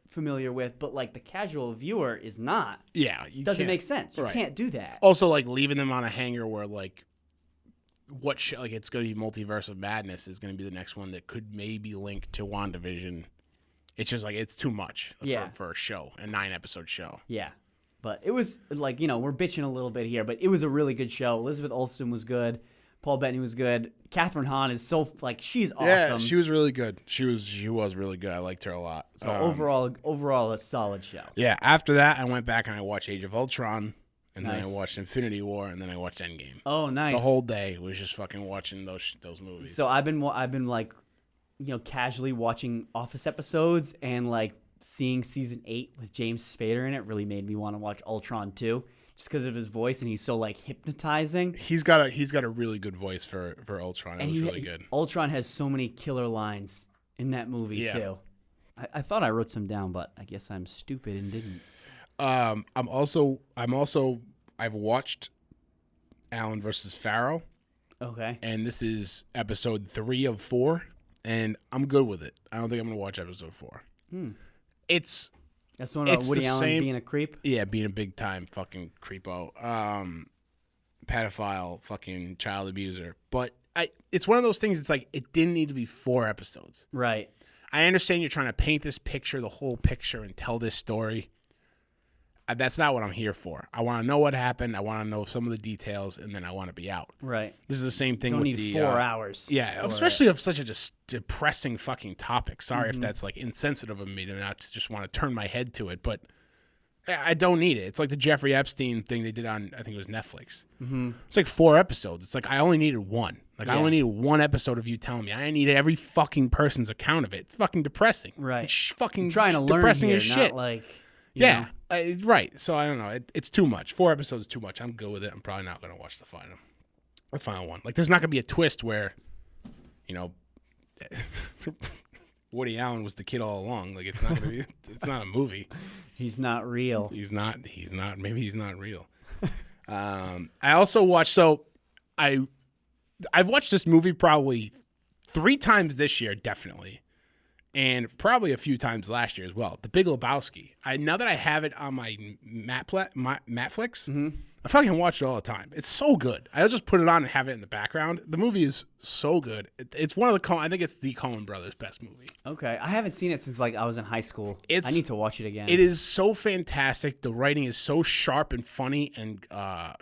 familiar with, but, like, the casual viewer is not. Yeah. Doesn't make sense. You Right. can't do that. Also, like, leaving them on a hanger where, like, like, it's going to be Multiverse of Madness is going to be the next one that could maybe link to WandaVision. It's just, like, it's too much for a show, a 9-episode show. Yeah. But it was, like, you know, we're bitching a little bit here, but it was a really good show. Elizabeth Olsen was good. Paul Bettany was good. Catherine Hahn is so, like, she's awesome. Yeah, she was really good. She was really good. I liked her a lot. So overall, a solid show. Yeah, after that, I went back and I watched Age of Ultron, and then I Nice. watched Infinity War, and then I watched Endgame. Oh, nice. The whole day was just fucking watching those movies. So I've been like, you know, casually watching Office episodes, and like seeing season 8 with James Spader in it really made me want to watch Ultron too, just because of his voice, and he's so like hypnotizing. he's got a really good voice for Ultron. It was really good. Ultron has so many killer lines in that movie too. I thought I wrote some down, but I guess I'm stupid and didn't. I've watched Allen versus Farrow, Okay. and this is episode 3 of 4, and I'm good with it. I don't think I'm gonna watch episode 4. It's That's the one about It's Woody the Allen same- being a creep. yeah, being a big time fucking creepo, pedophile, fucking child abuser. But it's one of those things. It's like it didn't need to be 4 episodes. Right. I understand you're trying to paint this picture, the whole picture, and tell this story. That's not what I'm here for. I want to know what happened. I want to know some of the details, and then I want to be out. Right. This is the same thing Don't with need the 4 hours. Yeah, for especially of such a just depressing fucking topic. Sorry Mm-hmm. if that's like insensitive of me to not just want to turn my head to it, but I don't need it. It's like the Jeffrey Epstein thing they did on, I think it was Netflix. Mm-hmm. It's like 4 episodes. It's like I only needed 1. Like I only needed 1 episode of you telling me. I needed every fucking person's account of it. It's fucking depressing. Right. It's fucking Trying to learn depressing here, as not shit. like you Yeah, know. right. So I don't know. It's too much. 4 episodes is too much. I'm good with it. I'm probably not going to watch the final one. Like, there's not going to be a twist where, you know, Woody Allen was the kid all along. Like, it's not going to be. It's not a movie. He's not real. He's not. Maybe he's not real. I also watched. So I've watched this movie probably 3 times this year, definitely. And probably a few times last year as well. The Big Lebowski. Now that I have it on my Matflix, I fucking watch it all the time. It's so good. I'll just put it on and have it in the background. The movie is so good. It's one of the I think it's the Coen Brothers' best movie. Okay. I haven't seen it since like I was in high school. It's- I need to watch it again. It is so fantastic. The writing is so sharp and funny and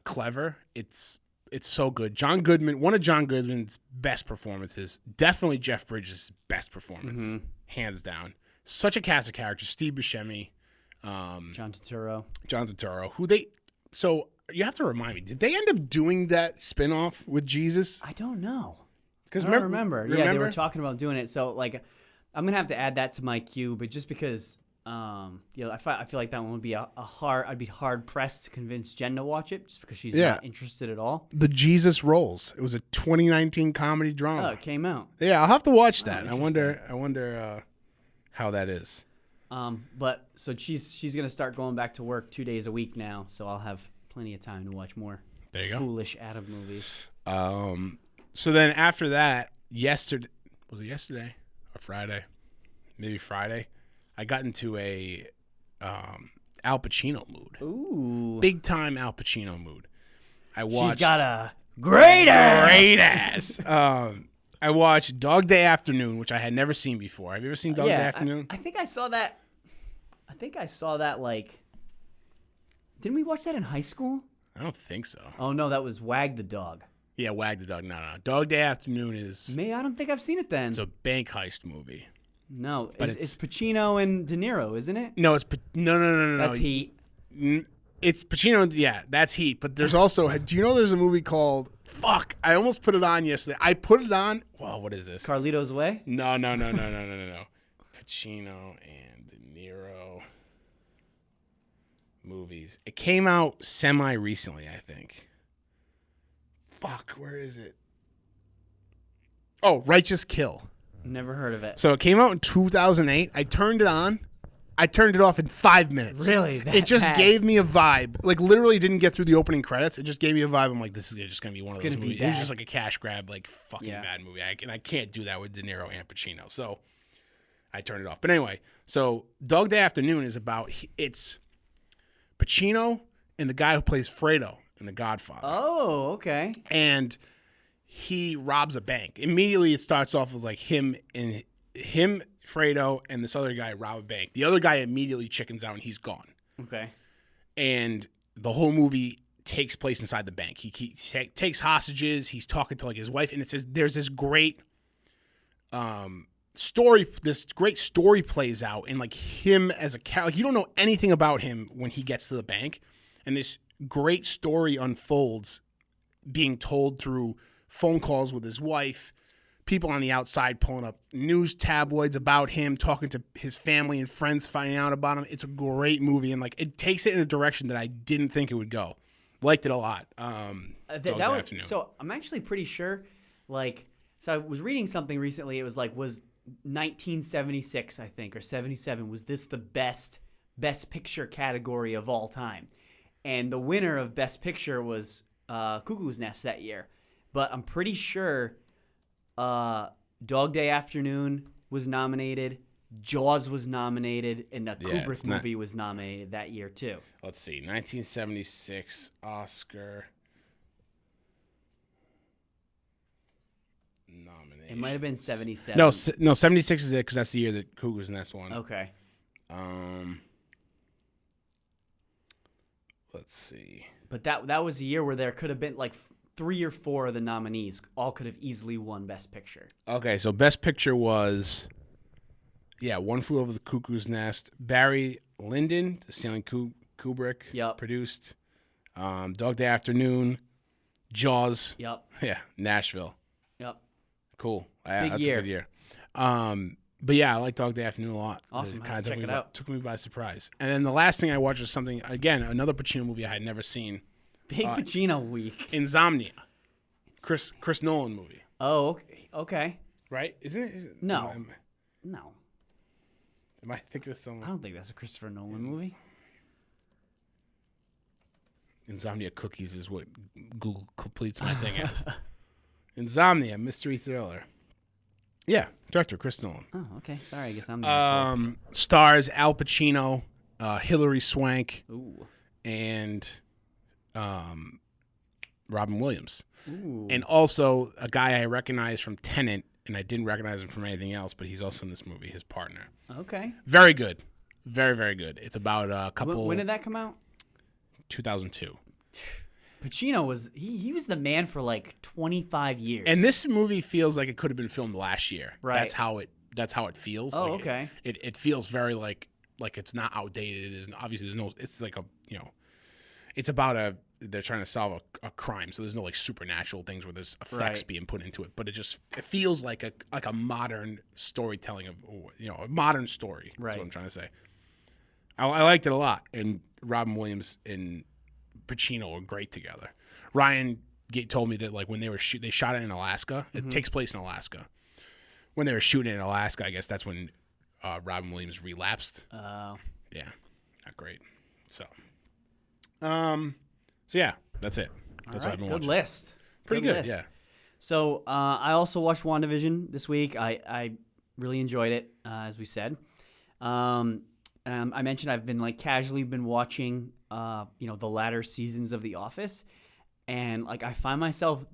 clever. It's so good. John Goodman, one of John Goodman's best performances. Definitely Jeff Bridges' best performance, hands down. Such a cast of characters. Steve Buscemi, John Turturro. John Turturro. So you have to remind me. Did they end up doing that spinoff with Jesus? I don't know. Because I don't remember. Yeah, they were talking about doing it. So like, I'm gonna have to add that to my queue. But just because, you know, I feel like that one would be I'd be hard pressed to convince Jen to watch it, just because she's not interested at all. The Jesus Rolls. It was a 2019 comedy Oh, drama. it came out. Yeah, I'll have to watch that. I interesting. wonder how that is. But so she's gonna start going back to work 2 days a week now. So I'll have plenty of time to watch more There you go. foolish Adam movies. So then after that, was it yesterday or Friday? Maybe Friday. I got into a Al Pacino mood. Ooh, Big time Al Pacino mood. I watched she's got a great ass. I watched Dog Day Afternoon, which I had never seen before. Have you ever seen Dog Day Afternoon? I think I saw that. Like, didn't we watch that in high school? I don't think so. Oh no, that was Wag the Dog. Yeah, Wag the Dog. No. Dog Day Afternoon is I don't think I've seen it then. it's a bank heist movie. No, But it's Pacino and De Niro, isn't it? No, it's no. That's Heat. It's Pacino. Yeah, that's Heat. But there's also. Do you know there's a movie called Fuck! I almost put it on yesterday. I put it on. Well, what is this? Carlito's Way. No. Pacino and De Niro movies. It came out semi-recently, I think. Fuck, where is it? Oh, Righteous Kill. Never heard of it. So it came out in 2008. I turned it on. I turned it off in 5 minutes. Really? It just bad? gave me a vibe. Like, literally didn't get through the opening credits. It just gave me a vibe. I'm like, this is just going to be one of those movies. It was just like a cash grab, like, fucking bad movie. And I can't do that with De Niro and Pacino. So I turned it off. But anyway, so Dog Day Afternoon is about, it's Pacino and the guy who plays Fredo in The Godfather. Oh, okay. And he robs a bank. Immediately it starts off with like him, Fredo, and this other guy rob a bank. The other guy immediately chickens out and he's gone. Okay. And the whole movie takes place inside the bank. He takes hostages. He's talking to like his wife, and it says there's this great story. This great story plays out, and like him as a character, like you don't know anything about him when he gets to the bank, and this great story unfolds, being told through phone calls with his wife. People on the outside pulling up news tabloids about him, talking to his family and friends, finding out about him. It's a great movie, and like it takes it in a direction that I didn't think it would go. Liked it a lot. So I'm actually pretty sure, like, so I was reading something recently. It was like, was 1976, I think, or 77, was this the best picture category of all time? And the winner of Best Picture was Cuckoo's Nest that year. But I'm pretty sure Dog Day Afternoon was nominated, Jaws was nominated, and the Kubrick movie was nominated that year too. Let's see, 1976 Oscar nomination. It might have been 77. No, 76 is it because that's the year that Cuckoo's Nest won. Okay. Let's see. But that was a year where there could have been like 3 or 4 of the nominees all could have easily won Best Picture. Okay, so Best Picture was, One Flew Over the Cuckoo's Nest. Barry Lyndon, the Stanley Kubrick produced. Dog Day Afternoon. Jaws. Yep. Yeah, Nashville. Yep. Cool. Big that's year. a good year. But yeah, I like Dog Day Afternoon a lot. Awesome. It Check it out. Took me by surprise. And then the last thing I watched was something, again, another Pacino movie I had never seen. Big Pacino week. Insomnia. Chris Nolan movie. Oh, okay. Right? Isn't it? No. Am I thinking of I someone? don't think that's a Christopher Nolan movie. Insomnia Cookies is what Google completes my thing as. Insomnia, mystery thriller. Yeah, director Chris Nolan. Oh, okay. Sorry, I guess I'm the asshole. Stars Al Pacino, Hilary Swank, Ooh. and Robin Williams. Ooh. And also a guy I recognize from Tenet, and I didn't recognize him from anything else, but he's also in this movie, his partner. Okay. Very good. Very, very good. It's about a couple... When did that come out? 2002. Pacino was he was the man for like 25 years. And this movie feels like it could have been filmed last year. Right. That's how it feels. Oh, like okay. It feels very like it's not outdated. It is obviously there's no. It's like it's about they're trying to solve a crime. So there's no like supernatural things where there's effects being put into it. But it feels like a modern storytelling of a modern story. Right. That's what I'm trying to say. I liked it a lot, and Robin Williams and Pacino were great together. Ryan told me that like when they shot it in Alaska. It takes place in Alaska. When they were shooting in Alaska, I guess that's when Robin Williams relapsed. Oh. Yeah, not great. So yeah, that's it. That's what I've been Good watching. list. Pretty good, list. yeah. So I also watched WandaVision this week. I really enjoyed it, as we said. I mentioned I've been like casually been watching, the latter seasons of The Office, and like I find myself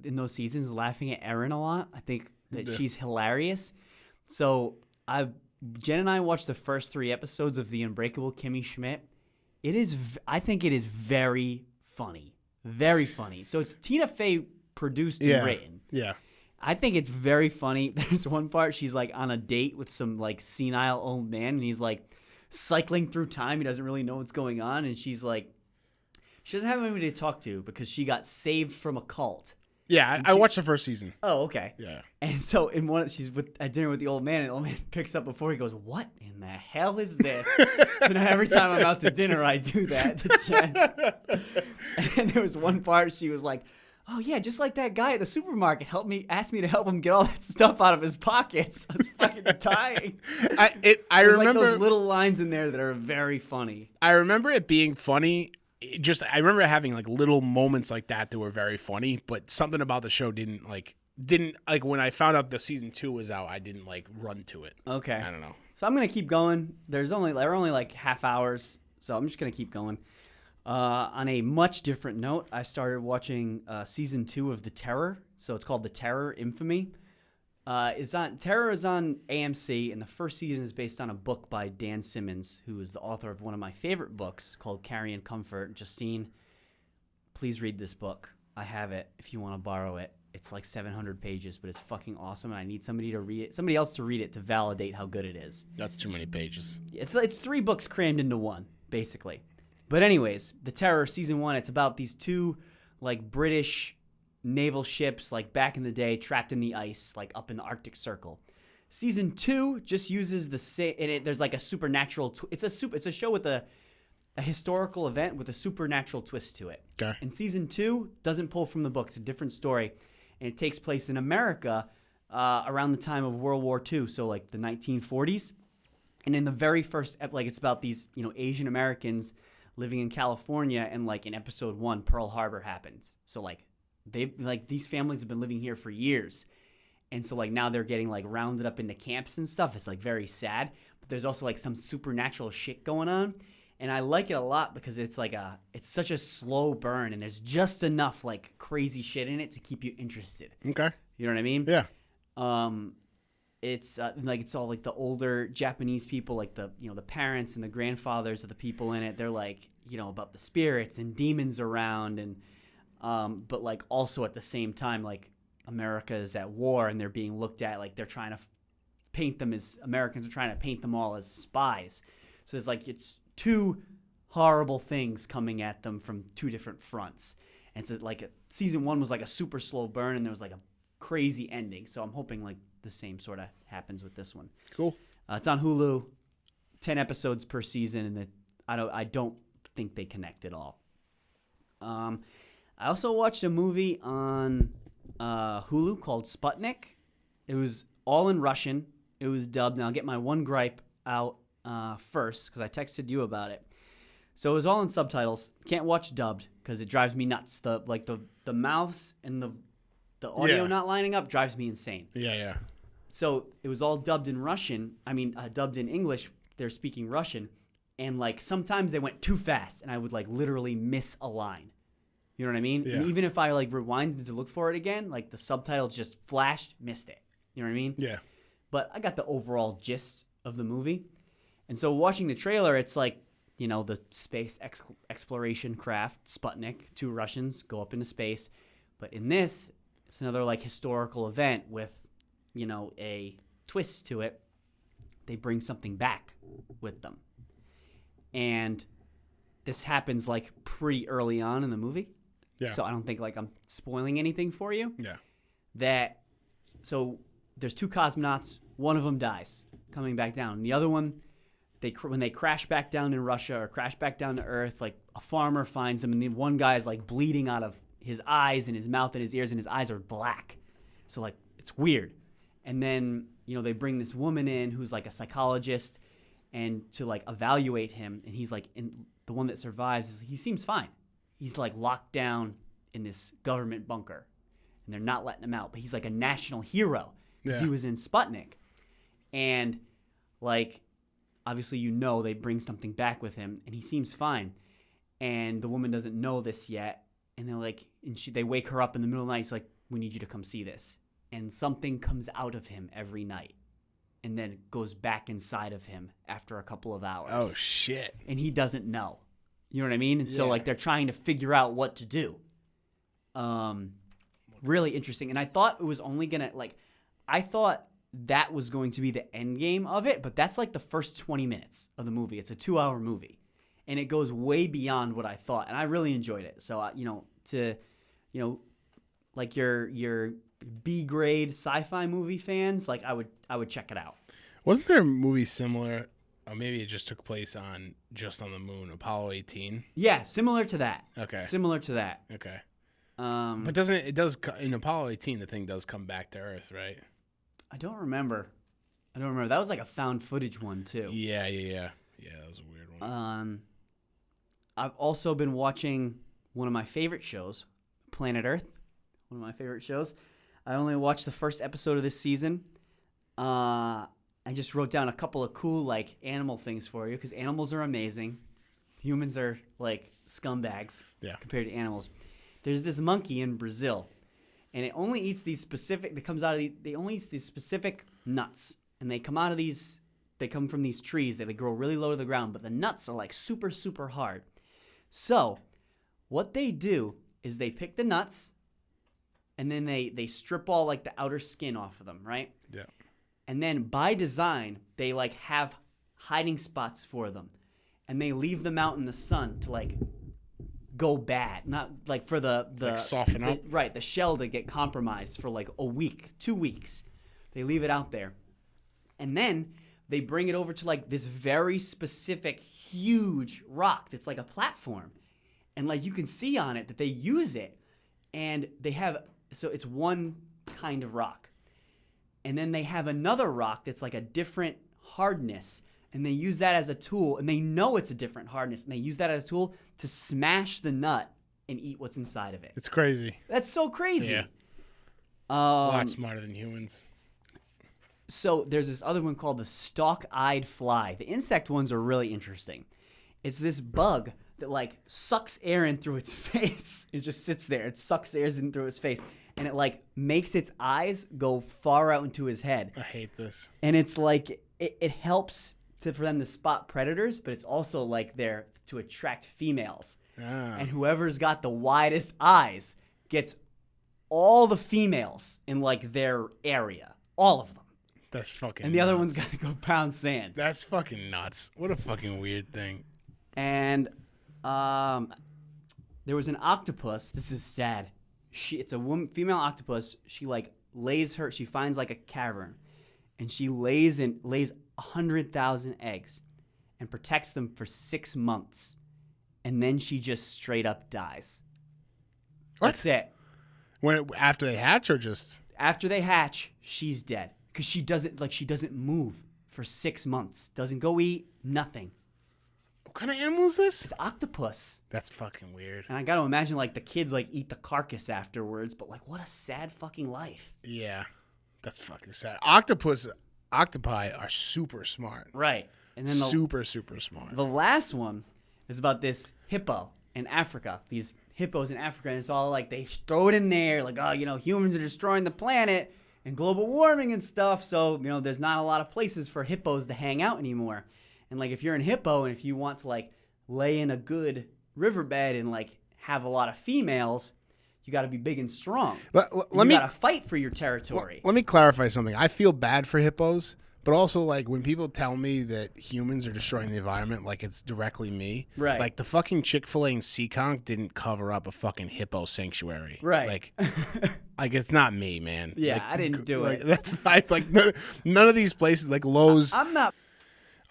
in those seasons laughing at Erin a lot. I think that she's hilarious. So Jen and I watched the first 3 episodes of The Unbreakable Kimmy Schmidt. I think it is very funny, very funny. So it's Tina Fey produced and written. Yeah. I think it's very funny. There's one part she's like on a date with some like senile old man, and he's like cycling through time. He doesn't really know what's going on, and she's like, she doesn't have anybody to talk to because she got saved from a cult, Yeah, I watched the first season. Oh, okay. Yeah. And so she's at dinner with the old man, and the old man picks up before he goes, "What in the hell is this?" So now every time I'm out to dinner, I do that to Jen. And there was one part she was like, "Oh yeah, just like that guy at the supermarket asked me to help him get all that stuff out of his pockets." I was fucking dying. I There's remember like those little lines in there that are very funny. I remember it being funny. I remember having like little moments like that were very funny, but something about the show didn't when I found out the season 2 was out, I didn't like run to it. Okay. I don't know. So I'm gonna keep going. They're only like half hours, so I'm just gonna keep going. On a much different note, I started watching season 2 of The Terror. So it's called The Terror: Infamy. Terror is on AMC, and the first season is based on a book by Dan Simmons, who is the author of one of my favorite books called Carry and Comfort. Justine, please read this book. I have it if you want to borrow it. It's like 700 pages, but it's fucking awesome, and I need somebody else to read it to validate how good it is. That's too many pages. It's 3 books crammed into one, basically. But anyways, The Terror, season 1, it's about these 2 like British naval ships, like back in the day, trapped in the ice, like up in the Arctic Circle. Season 2 just uses the same, and there's like a supernatural. It's a show with a historical event with a supernatural twist to it. Okay. And season 2 doesn't pull from the book; it's a different story, and it takes place in America around the time of World War II, so like the 1940s. And in the very first, it's about these Asian Americans living in California, and like in episode 1, Pearl Harbor happens. So like these families have been living here for years, and so like now they're getting like rounded up into camps and stuff. It's like very sad, but there's also like some supernatural shit going on, and I like it a lot because it's such a slow burn, and there's just enough like crazy shit in it to keep you interested. Okay. You know what I mean? Yeah. It's it's all like the older Japanese people, like the parents and the grandfathers of the people in it. They're like about the spirits and demons around, and but like also at the same time, like America is at war, and they're being looked at like they're trying to paint them as Americans are trying to paint them all as spies. So it's 2 horrible things coming at them from 2 different fronts. And so season 1 was like a super slow burn, and there was like a crazy ending. So I'm hoping like the same sort of happens with this one. Cool. It's on Hulu, 10 episodes per season, and I don't think they connect at all. I also watched a movie on Hulu called Sputnik. It was all in Russian. It was dubbed. Now I'll get my one gripe out first because I texted you about it. So it was all in subtitles. Can't watch dubbed because it drives me nuts. The mouths and the audio not lining up drives me insane. Yeah. So it was all dubbed in Russian. Dubbed in English. They're speaking Russian. And like sometimes they went too fast, and I would like literally miss a line. You know what I mean? Yeah. And even if I like rewinded to look for it again, like the subtitles just flashed, missed it. You know what I mean? Yeah. But I got the overall gist of the movie. And so watching the trailer, it's like, the space exploration craft, Sputnik, 2 Russians go up into space. But in this, it's another like historical event with, a twist to it. They bring something back with them. And this happens like pretty early on in the movie. Yeah. So I don't think like I'm spoiling anything for you. Yeah. So there's 2 cosmonauts. One of them dies coming back down. And the other one, when they crash back down in Russia or crash back down to Earth, like a farmer finds them, and the one guy is like bleeding out of his eyes and his mouth and his ears, and his eyes are black. So like it's weird. And then they bring this woman in who's like a psychologist, and to like evaluate him, and he's like the one that survives. He seems fine. He's like locked down in this government bunker, and they're not letting him out. But he's like a national hero because he was in Sputnik, and like. Obviously, they bring something back with him, and he seems fine. And the woman doesn't know this yet, and they're like, they wake her up in the middle of the night. It's like, we need you to come see this. And something comes out of him every night, and then it goes back inside of him after a couple of hours. Oh shit! And he doesn't know. You know what I mean? And so like they're trying to figure out what to do. Really interesting. And I thought it was only gonna I thought that was going to be the end game of it, but that's like the first 20 minutes of the movie. It's a 2-hour movie, and it goes way beyond what I thought, and I really enjoyed it. So like your B grade sci-fi movie fans, like I would check it out. Wasn't there a movie similar? Or maybe it just took place on the moon, Apollo 18. Yeah, similar to that. Okay. Similar to that. Okay. But doesn't it does in Apollo 18 the thing does come back to Earth, right? I don't remember. That was like a found footage one too. Yeah. Yeah, that was a weird one. I've also been watching one of my favorite shows, Planet Earth. One of my favorite shows. I only watched the first episode of this season. I just wrote down a couple of cool like animal things for you because animals are amazing. Humans are like scumbags compared to animals. There's this monkey in Brazil, and it only eats these specific. They only eat these specific nuts, and they come from these trees that they grow really low to the ground. But the nuts are like super super hard. So, what they do is they pick the nuts, and then they strip all like the outer skin off of them, right? Yeah. And then by design, they like have hiding spots for them, and they leave them out in the sun to like go bad, not like for the like soften up. Right, the shell to get compromised for like a week, 2 weeks. They leave it out there, and then they bring it over to like this very specific huge rock that's like a platform, and like you can see on it that they use it, and they have so it's one kind of rock. And then they have another rock that's like a different hardness. And they use that as a tool. And they know it's a different hardness. And they use that as a tool to smash the nut and eat what's inside of it. It's crazy. That's so crazy. Yeah. A lot smarter than humans. So there's this other one called the stalk-eyed fly. The insect ones are really interesting. It's this bug that like sucks air in through its face. It just sits there. It sucks air in through its face. And it like makes its eyes go far out into his head. I hate this. And it's like it helps for them to spot predators, but it's also like there to attract females. And whoever's got the widest eyes gets all the females in like their area, all of them. That's fucking. And the other one's nuts. got to go pound sand. That's fucking nuts. What a fucking weird thing. And there was an octopus. This is sad. It's a female octopus. She like she finds like a cavern, and she lays 100,000 eggs, and protects them for 6 months, and then she just straight up dies. What? That's it. After they hatch or just After they hatch, she's dead because she doesn't move for 6 months. Doesn't go eat nothing. What kind of animal is this? It's octopus. That's fucking weird. And I got to imagine like the kids like eat the carcass afterwards, but like what a sad fucking life. Yeah, that's fucking sad. Octopi are super smart. Right. And then super smart. The last one is about this hippo in Africa. These hippos in Africa, and it's all like they throw it in there like, oh, humans are destroying the planet and global warming and stuff. So, there's not a lot of places for hippos to hang out anymore. And like if you're in Hippo and if you want to like lay in a good riverbed and like have a lot of females, you got to be big and strong. You got to fight for your territory. Let me clarify something. I feel bad for hippos, but also like when people tell me that humans are destroying the environment, like it's directly me. Right. Like the fucking Chick-fil-A in Seekonk didn't cover up a fucking hippo sanctuary. Right. Like it's not me, man. Yeah, like, I didn't do it. That's not, like none of these places like Lowe's. I'm not.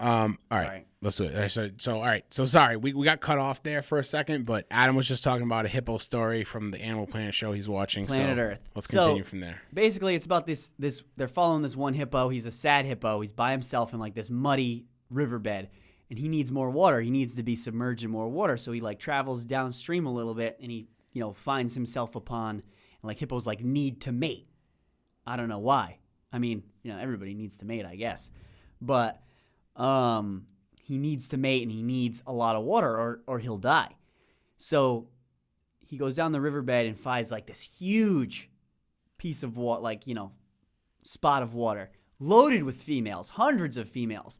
All right, let's do it. All right. So sorry, we got cut off there for a second, but Adam was just talking about a hippo story from the Animal Planet show he's watching. Planet Earth. Let's continue from there. Basically, it's about this. They're following this one hippo. He's a sad hippo. He's by himself in like this muddy riverbed, and he needs more water. He needs to be submerged in more water. So he like travels downstream a little bit, and he finds himself upon and like hippos like need to mate. I don't know why. I mean, everybody needs to mate, I guess, but. He needs to mate and he needs a lot of water or he'll die. So he goes down the riverbed and finds like this huge piece of water, like, spot of water loaded with females, hundreds of females.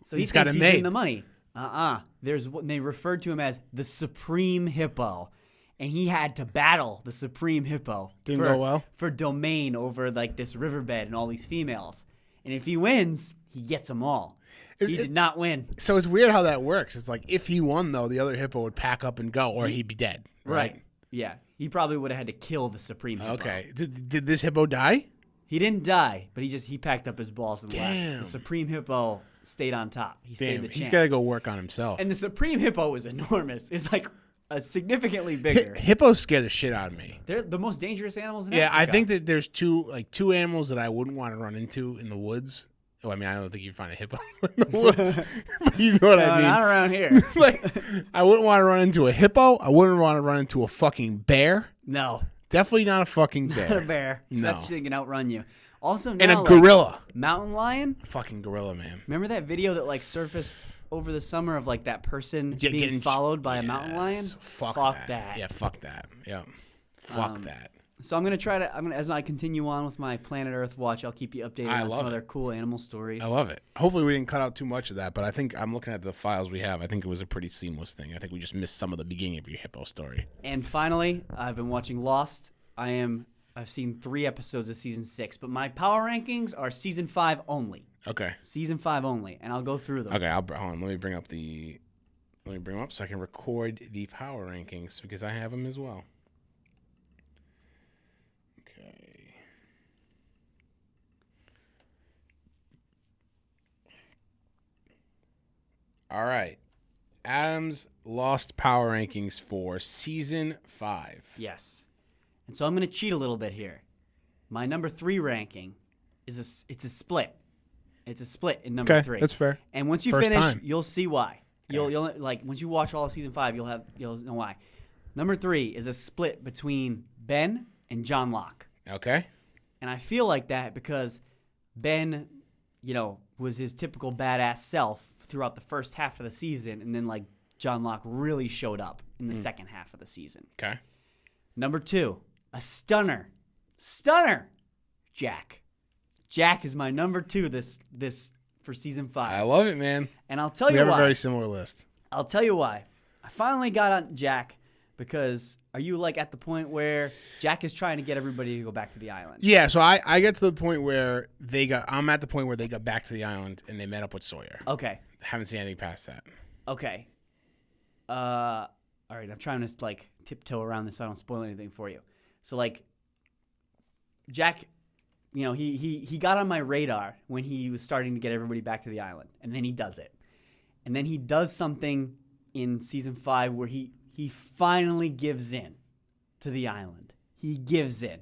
So he's got a mate. mate. In the money. There's what they referred to him as the Supreme Hippo. And he had to battle the Supreme Hippo. Didn't go well. For domain over like this riverbed and all these females. And if he wins, he gets them all. He did not win. So it's weird how that works. It's like if he won, though, the other hippo would pack up and go, or he'd be dead. Right. Yeah, he probably would have had to kill the Supreme Hippo. Okay. Did this hippo die? He didn't die, but he packed up his balls and Damn. left. The Supreme Hippo stayed on top. He stayed Damn, the he's champ. got to go work on himself. And the Supreme Hippo was enormous. It's like a significantly bigger. Hippos scare the shit out of me. They're the most dangerous animals in Yeah, Africa. I think that there's two animals that I wouldn't want to run into in the woods. Oh, I mean, I don't think you'd find a hippo in the woods. But you know what I No, mean? not around here. Like, I wouldn't want to run into a hippo. I wouldn't want to run into a fucking bear. No, Definitely not a fucking bear. not a bear. No. That shit can outrun you. Also, now, And a like, gorilla. mountain lion. Fucking gorilla, man. Remember that video that like surfaced over the summer of like that person Yeah, being getting- followed by a mountain lion? Yes, Fuck that. Yeah, fuck that. Yeah. Fuck that. So I'm gonna try to. as I continue on with my Planet Earth watch, I'll keep you updated I on love some it. other cool animal stories. I love it. Hopefully we didn't cut out too much of that, but I think I'm looking at the files we have. I think it was a pretty seamless thing. I think we just missed some of the beginning of your hippo story. And finally, I've been watching Lost. I've seen 3 episodes of season 6, but my power rankings are season 5 only. Okay. Season 5 only, and I'll go through them. Okay, hold on. Let me bring them up so I can record the power rankings because I have them as well. Okay. All right. Adam's Lost power rankings for season 5. Yes. And so I'm going to cheat a little bit here. My number 3 ranking it's a split. It's a split in number 3. That's fair. And once you First finish, time. you'll see why. Okay. You'll like once you watch all of season 5, you'll know why. Number 3 is a split between Ben and John Locke. Okay. And I feel like that because Ben, was his typical badass self throughout the first half of the season, and then like John Locke really showed up in the second half of the season. Okay. Number 2, a stunner, Jack. Jack is my number 2 this for season 5. I love it, man. And I'll tell We you have why. a very similar list. I'll tell you why. I finally got on Jack because are you like at the point where Jack is trying to get everybody to go back to the island? Yeah, so I get to the point where I'm at the point where they got back to the island and they met up with Sawyer. Okay. Haven't seen anything past that. Okay. All right. I'm trying to like tiptoe around this so I don't spoil anything for you. So like, Jack, he got on my radar when he was starting to get everybody back to the island, and then he does it, and then he does something in season 5 where he finally gives in to the island. He gives in,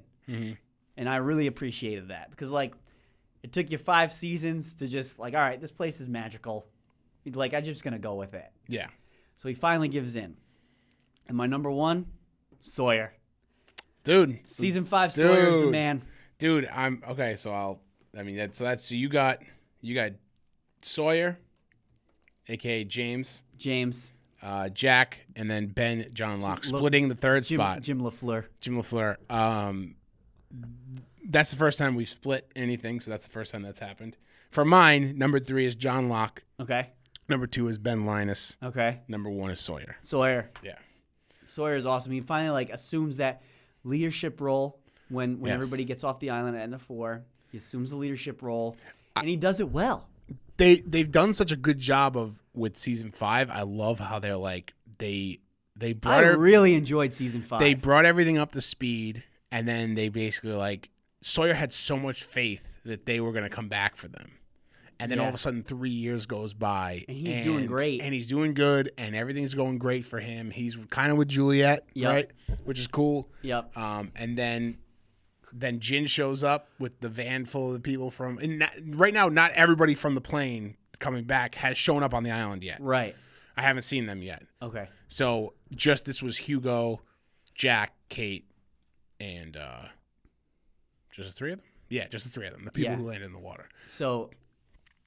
and I really appreciated that because like, it took you 5 seasons to just like, all right, this place is magical. Like, I'm just gonna go with it. Yeah. So he finally gives in. And my number 1, Sawyer. Dude. Season 5, Sawyer's the man. Dude, I'm okay, so you got Sawyer, aka James, Jack, and then Ben, John Locke, splitting the third spot. Jim LaFleur. Jim LaFleur. That's the first time we've split anything, so that's the first time that's happened. For mine, number 3 is John Locke. Okay. Number 2 is Ben Linus. Okay. Number 1 is Sawyer. Sawyer. Yeah. Sawyer is awesome. He finally like assumes that leadership role when Yes. everybody gets off the island at end of 4. He assumes the leadership role, and he does it well. They've done such a good job with season 5. I love how they're like they brought I really enjoyed season 5. they brought everything up to speed, and then they basically like Sawyer had so much faith that they were going to come back for them. And then all of a sudden 3 years goes by. And he's doing great. And he's doing good, and everything's going great for him. He's kind of with Juliet, right? Which is cool. Yep. And then Jin shows up with the van full of the people from... And right now, not everybody from the plane coming back has shown up on the island yet. Right. I haven't seen them yet. Okay. So this was Hugo, Jack, Kate, and just the 3 of them? Yeah, just the 3 of them. The people who landed in the water. So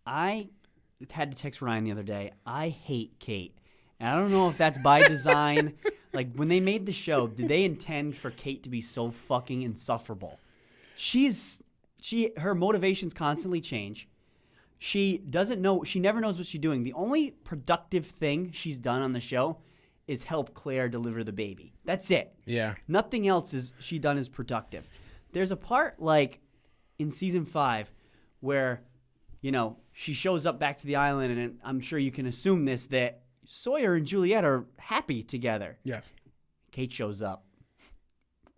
I had to text Ryan the other day. I hate Kate. And I don't know if that's by design. Like, when they made the show, did they intend for Kate to be so fucking insufferable? Her motivations constantly change. She never knows what she's doing. The only productive thing she's done on the show is help Claire deliver the baby. That's it. Yeah. Nothing else is she done is productive. There's a part like in season 5 where, she shows up back to the island, and I'm sure you can assume this, that Sawyer and Juliet are happy together. Yes. Kate shows up.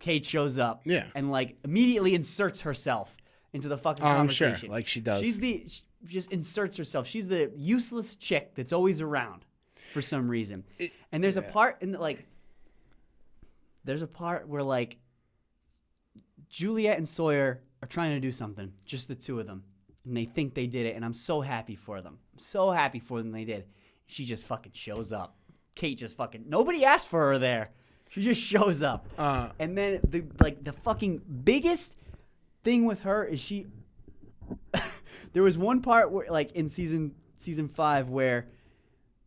Kate shows up. Yeah. And like immediately inserts herself into the fucking I'm conversation. sure, like she does. She just inserts herself. She's the useless chick that's always around for some reason. And there's a part in there's a part where like Juliet and Sawyer are trying to do something, just the two of them, and they think they did it, and I'm so happy for them. I'm so happy for them they did. She just fucking shows up. Kate just fucking nobody asked for her there. She just shows up. And then the fucking biggest thing with her is she there was one part where like in season 5 where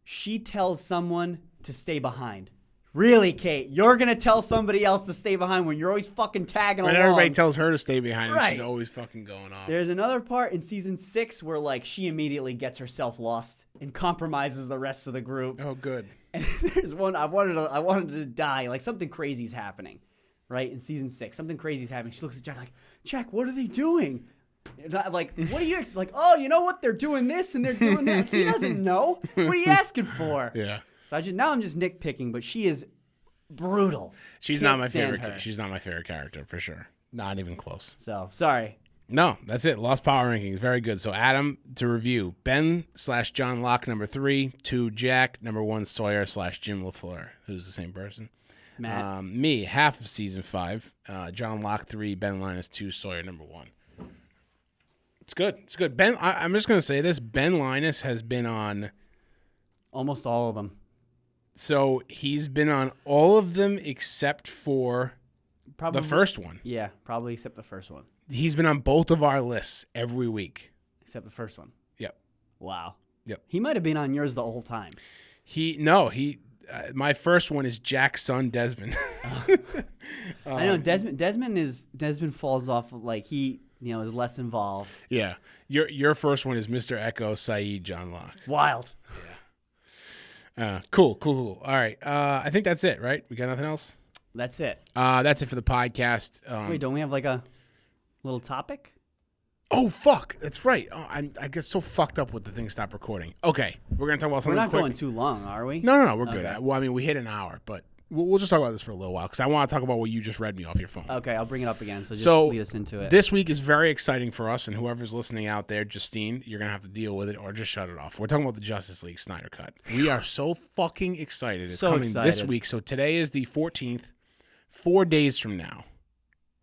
she tells someone to stay behind. Really, Kate? You're going to tell somebody else to stay behind when you're always fucking tagging along. And everybody tells her to stay behind, Right. and she's always fucking going off. There's another part in season 6 where, like, she immediately gets herself lost and compromises the rest of the group. Oh, good. And there's one I wanted to die. Like, something crazy's happening, right? In season 6, something crazy's happening. She looks at Jack like, Jack, what are they doing? And I'm like, what do you like? Oh, you know what? They're doing this and they're doing that. He doesn't know. What are you asking for? Yeah. So I'm just nitpicking, but she is brutal. She's Can't not my stand favorite. her. She's not my favorite character for sure. Not even close. So sorry. No, that's it. Lost Power Rankings. Very good. So Adam to review: Ben/John Locke number 3, 2 Jack, number 1 Sawyer / Jim LaFleur, who's the same person. Matt. Me, half of season 5. John Locke 3, Ben Linus 2, Sawyer number 1. It's good. It's good. Ben, I'm just gonna say this: Ben Linus has been on. Almost all of them. So he's been on all of them except for Probably the first one. Yeah, probably except the first one. He's been on both of our lists every week. Except the first one. Yep. Wow. Yep. He might have been on yours the whole time. My first one is Jack's son Desmond. I know Desmond falls off like he is less involved. Yeah. Your first one is Mr. Echo Saeed John Locke. Wild. Cool. All right. I think that's it, right? We got nothing else? That's it. That's it for the podcast. Wait, don't we have like a little topic? Oh, fuck. That's right. Oh, I get so fucked up with the thing stop recording. Okay. We're going to talk about We're something not quick. going too long, are we? No. We're good. Okay. Well, I mean, we hit an hour, but we'll just talk about this for a little while because I want to talk about what you just read me off your phone. Okay, I'll bring it up again. So just So lead us into it. This week is very exciting for us, and whoever's listening out there, Justine, you're going to have to deal with it or just shut it off. We're talking about the Justice League Snyder Cut. We are so fucking excited. It's So coming this excited. week. So today is the 14th. 4 days from now,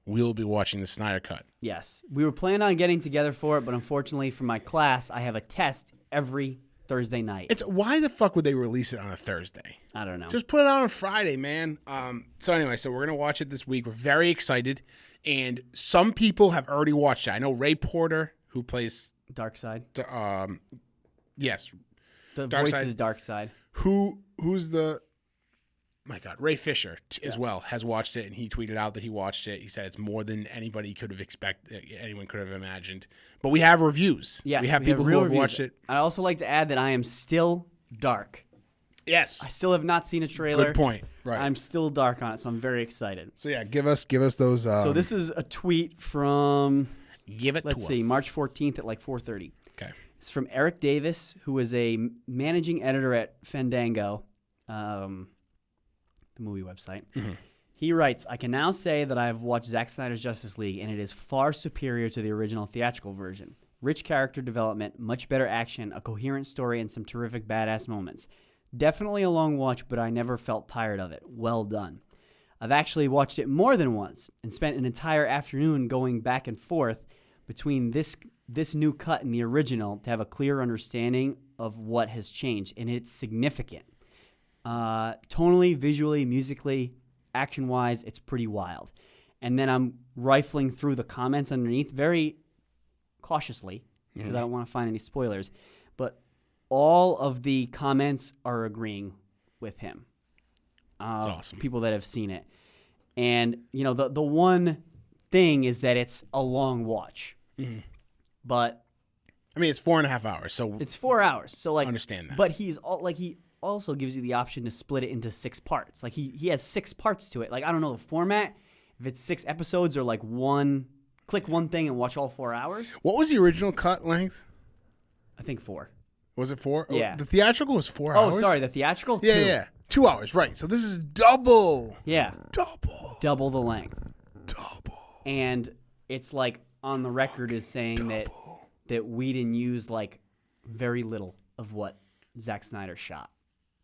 we'll be watching the Snyder Cut. Yes. We were planning on getting together for it, but unfortunately for my class, I have a test every Thursday night. Why the fuck would they release it on a Thursday? I don't know. Just put it on Friday, man. So anyway, we're going to watch it this week. We're very excited. And some people have already watched it. I know Ray Porter, who plays... Dark Side. Yes. The Dark voice Side. is Dark Side. Who's the... My God, Ray Fisher as well has watched it, and he tweeted out that he watched it. He said it's more than anybody could have anyone could have imagined. But we have reviews. Yes, we have people who real have reviews. watched it. I'd also like to add that I am still dark. Yes, I still have not seen a trailer. good point. Right, I'm still dark on it, so I'm very excited. so yeah, give us those. So this is a tweet from give it. let's to see, us. March 14th at like 4:30. Okay. It's from Eric Davis, who is a managing editor at Fandango, the movie website. Mm-hmm. He writes, I can now say that I have watched Zack Snyder's Justice League, and it is far superior to the original theatrical version. Rich character development, much better action, a coherent story, and some terrific badass moments. Definitely a long watch, but I never felt tired of it. Well done. I've actually watched it more than once and spent an entire afternoon going back and forth between this new cut and the original to have a clear understanding of what has changed, and it's significant. Tonally, visually, musically, action-wise, it's pretty wild. And then I'm rifling through the comments underneath very cautiously because I don't want to find any spoilers. But all of the comments are agreeing with him. That's awesome. People that have seen it. And, the one thing is that it's a long watch. Mm-hmm. But I mean, it's 4.5 hours, so it's 4 hours. So like, understand that. But he also gives you the option to split it into 6 parts. Like he has 6 parts to it. Like, I don't know the format, if it's 6 episodes or like click one thing and watch all 4 hours. What was the original cut length? I think 4. Was it 4? Yeah. Oh, the theatrical was 4 hours. Oh, sorry, the theatrical? Yeah, 2. yeah. 2 hours, right? So this is double. Yeah. Double. Double the length. Double. And it's like on the record is saying that Whedon used like very little of what Zack Snyder shot.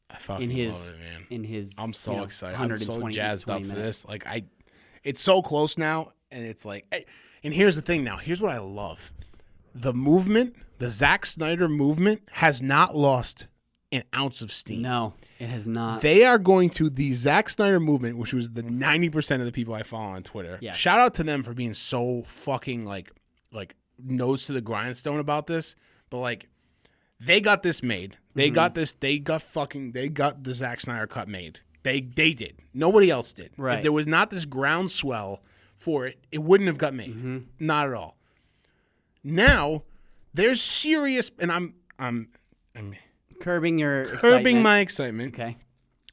I fucking love it, man. In his, I'm so excited. I'm so 120 jazzed up for minutes. this. Like it's so close now, and it's like, and here's the thing. Now, here's what I love: the movement, the Zack Snyder movement, has not lost an ounce of steam. No, it has not. They are going to the Zack Snyder movement, which was the 90% of the people I follow on Twitter. Yes. Shout out to them for being so fucking like nose to the grindstone about this. But like, they got this made. They got this. They got the Zack Snyder cut made. They did. Nobody else did. Right. If there was not this groundswell for it, it wouldn't have got made. Not at all. Now there's serious, and I'm Curbing your curbing my excitement. Okay.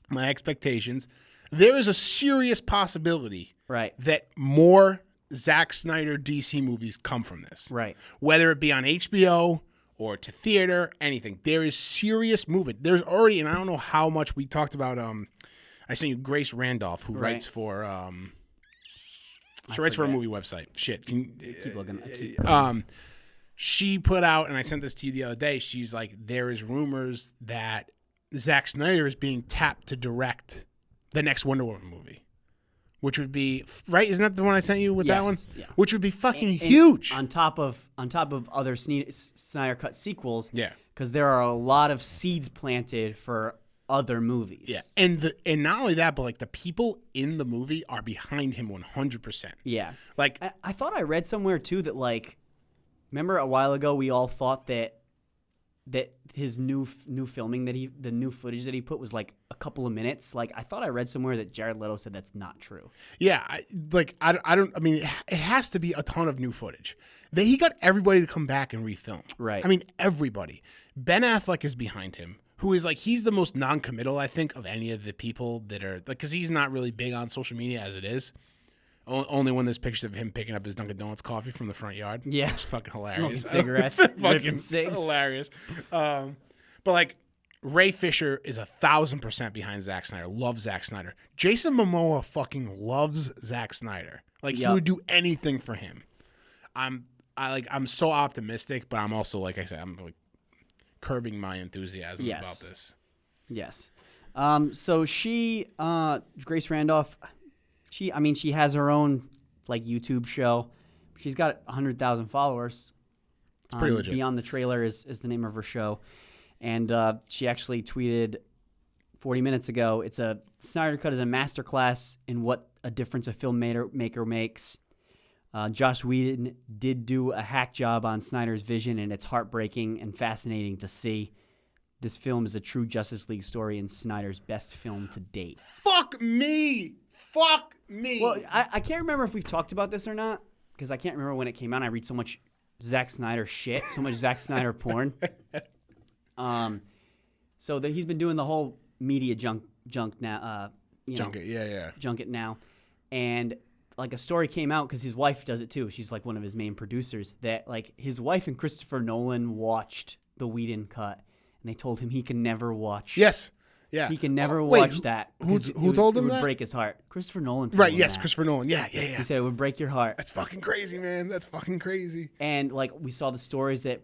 My expectations. There is a serious possibility Right. that more Zack Snyder DC movies come from this. Right. Whether it be on HBO or to theater, anything. There is serious movement. There's already, and I don't know how much we talked about. I sent you Grace Randolph, who writes for she writes for a movie website. Shit, Keep looking. She put out, and I sent this to you the other day. She's like, there is rumors that Zack Snyder is being tapped to direct the next Wonder Woman movie, which would be right. Isn't that the one I sent you with that one? Yeah. Which would be fucking huge. On top of other Snyder cut sequels. Yeah. Because there are a lot of seeds planted for other movies. Yeah, and not only that, but like the people in the movie are behind him 100%. Yeah. Like I thought I read somewhere too that like, remember a while ago we all thought that his new filming the new footage that he put was like a couple of minutes. Like I thought I read somewhere that Jared Leto said that's not true. yeah, I mean it has to be a ton of new footage. He got everybody to come back and refilm. Right. I mean everybody. Ben Affleck is behind him, who is like he's the most non-committal I think of any of the people that are like because he's not really big on social media as it is. Only when there's pictures of him picking up his Dunkin' Donuts coffee from the front yard. Yeah. It's fucking hilarious. Smoking cigarettes. Fucking ripping cigs. hilarious. But like Ray Fisher is 1,000% behind Zack Snyder. Loves Zack Snyder. Jason Momoa fucking loves Zack Snyder. Like he would do anything for him. I'm so optimistic, but I'm also like I said, I'm like curbing my enthusiasm about this. Yes. So she, Grace Randolph, she has her own like YouTube show. She's got 100,000 followers. It's pretty legit. Beyond the Trailer is the name of her show. And she actually tweeted 40 minutes ago, it's a Snyder Cut is a masterclass in what a difference a filmmaker makes. Joss Whedon did do a hack job on Snyder's vision, and it's heartbreaking and fascinating to see. This film is a true Justice League story and Snyder's best film to date. Fuck me. Fuck me. Well, I can't remember if we've talked about this or not, because I can't remember when it came out. I read so much Zack Snyder shit, so much Zack Snyder porn. So that he's been doing the whole media junk now. Junket now, and like a story came out because his wife does it too. She's like one of his main producers. That like his wife and Christopher Nolan watched the Whedon cut, and they told him he can never watch. Yes. Yeah. He can never watch that. Who told him it would that? break his heart. Christopher Nolan told Right, him yes, that. Christopher Nolan. Yeah. He said it would break your heart. That's fucking crazy, man. That's fucking crazy. And like we saw the stories that,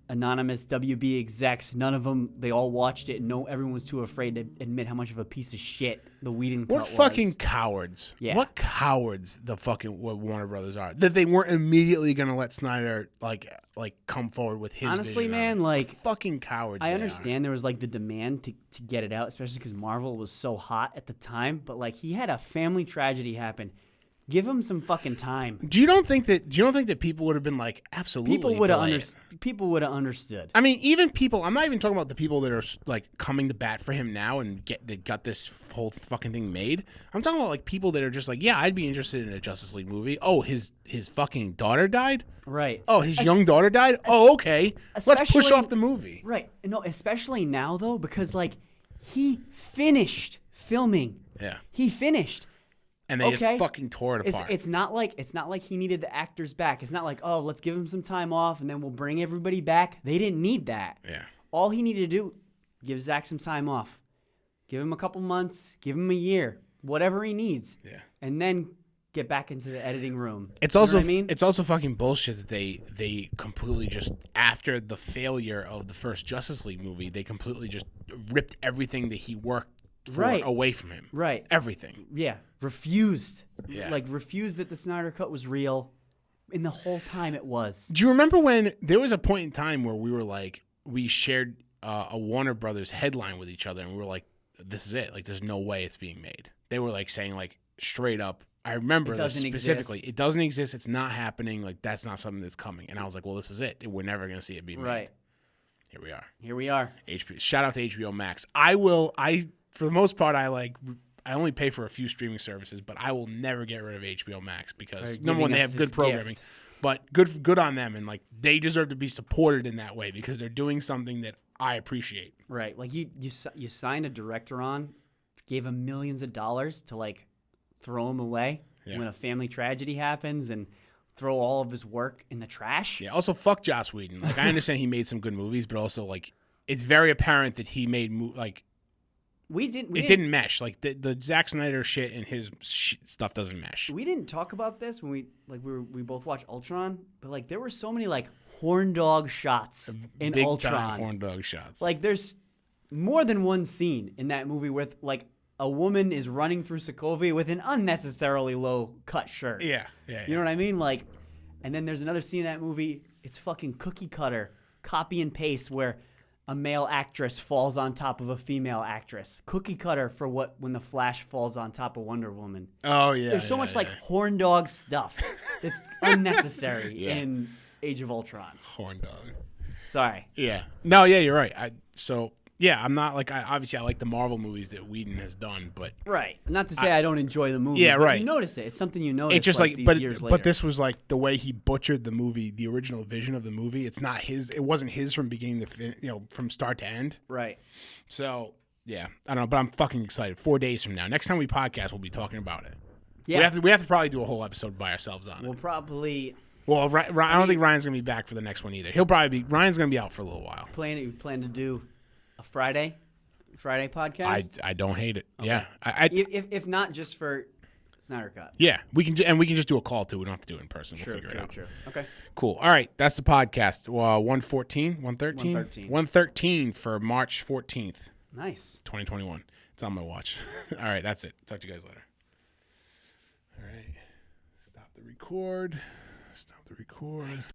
anonymous WB execs, none of them, they all watched it, and everyone was too afraid to admit how much of a piece of shit the Whedon cut was. What fucking cowards. Yeah. What cowards the fucking Warner Brothers are. That they weren't immediately going to let Snyder like come forward with his Honestly, vision man, on it. like fucking cowards. I understand there was like the demand to get it out, especially because Marvel was so hot at the time, but like he had a family tragedy happen. Give him some fucking time. Do you don't think that people would have been like absolutely People would have understood. I mean, even people. I'm not even talking about the people that are like coming to bat for him now and that got this whole fucking thing made. I'm talking about like people that are just like, yeah, I'd be interested in a Justice League movie. Oh, his fucking daughter died. Right. Oh, his young daughter died. Oh, okay. Let's push off the movie. Right. No, especially now though, because like he finished filming. Yeah. He finished. And they just fucking tore it apart. It's not like he needed the actors back. It's not like, oh, let's give him some time off and then we'll bring everybody back. They didn't need that. Yeah. All he needed to do, give Zach some time off. Give him a couple months. Give him a year. Whatever he needs. Yeah. And then get back into the editing room. It's You know also what I mean? it's also fucking bullshit that they completely just, after the failure of the first Justice League movie, they completely just ripped everything that he worked for away from him. Right. Everything. Yeah. Refused. Yeah. Like, refused that the Snyder Cut was real. In the whole time it was. Do you remember when there was a point in time where we were like, we shared a Warner Brothers headline with each other, and we were like, this is it. Like, there's no way it's being made. They were like saying, like, straight up, I remember this specifically. It doesn't exist. It's not happening. Like, that's not something that's coming. And I was like, well, this is it. We're never going to see it being made. Right. Here we are. Here we are. Shout out to HBO Max. For the most part, I only pay for a few streaming services, but I will never get rid of HBO Max because, number one, they have good programming. Gift. But good on them, and like they deserve to be supported in that way because they're doing something that I appreciate. Right. Like you signed a director on, gave him millions of dollars to like throw him away when a family tragedy happens and throw all of his work in the trash. Yeah. Also, fuck Joss Whedon. Like I understand he made some good movies, but also like it's very apparent that he made it didn't mesh. Like the Zack Snyder shit and his stuff doesn't mesh. We didn't talk about this when we both watched Ultron, but like there were so many like horn dog shots in Big Ultron. Time horn dog shots. Like there's more than one scene in that movie with like a woman is running through Sokovia with an unnecessarily low cut shirt. Yeah. You know what I mean? Like, and then there's another scene in that movie. It's fucking cookie cutter, copy and paste where a male actress falls on top of a female actress. Cookie cutter for when the Flash falls on top of Wonder Woman. Oh yeah. There's so much like horn dog stuff that's unnecessary in Age of Ultron. Horn dog. Sorry. Yeah. No. Yeah. You're right. I'm not like obviously I like the Marvel movies that Whedon has done, but Right. Not to say I don't enjoy the movie. Yeah, but right. You notice it. It's something you notice. it's just like these years later. but this was like the way he butchered the movie, the original vision of the movie. It's not his. It wasn't his from beginning to from start to end. Right. So yeah, I don't know, but I'm fucking excited. 4 days from now, next time we podcast, we'll be talking about it. Yeah. We have to probably do a whole episode by ourselves on it. We'll probably Well, I don't think Ryan's gonna be back for the next one either. Ryan's gonna be out for a little while. plan to do a Friday podcast. I don't hate it. Okay. Yeah. If not just for Snyder Cut. Yeah, we can just do a call too. We don't have to do it in person. We'll figure it out. True. Okay. Cool. All right, that's the podcast. 113 113 for March 14th. Nice. 2021. It's on my watch. All right, that's it. Talk to you guys later. All right. Stop the record.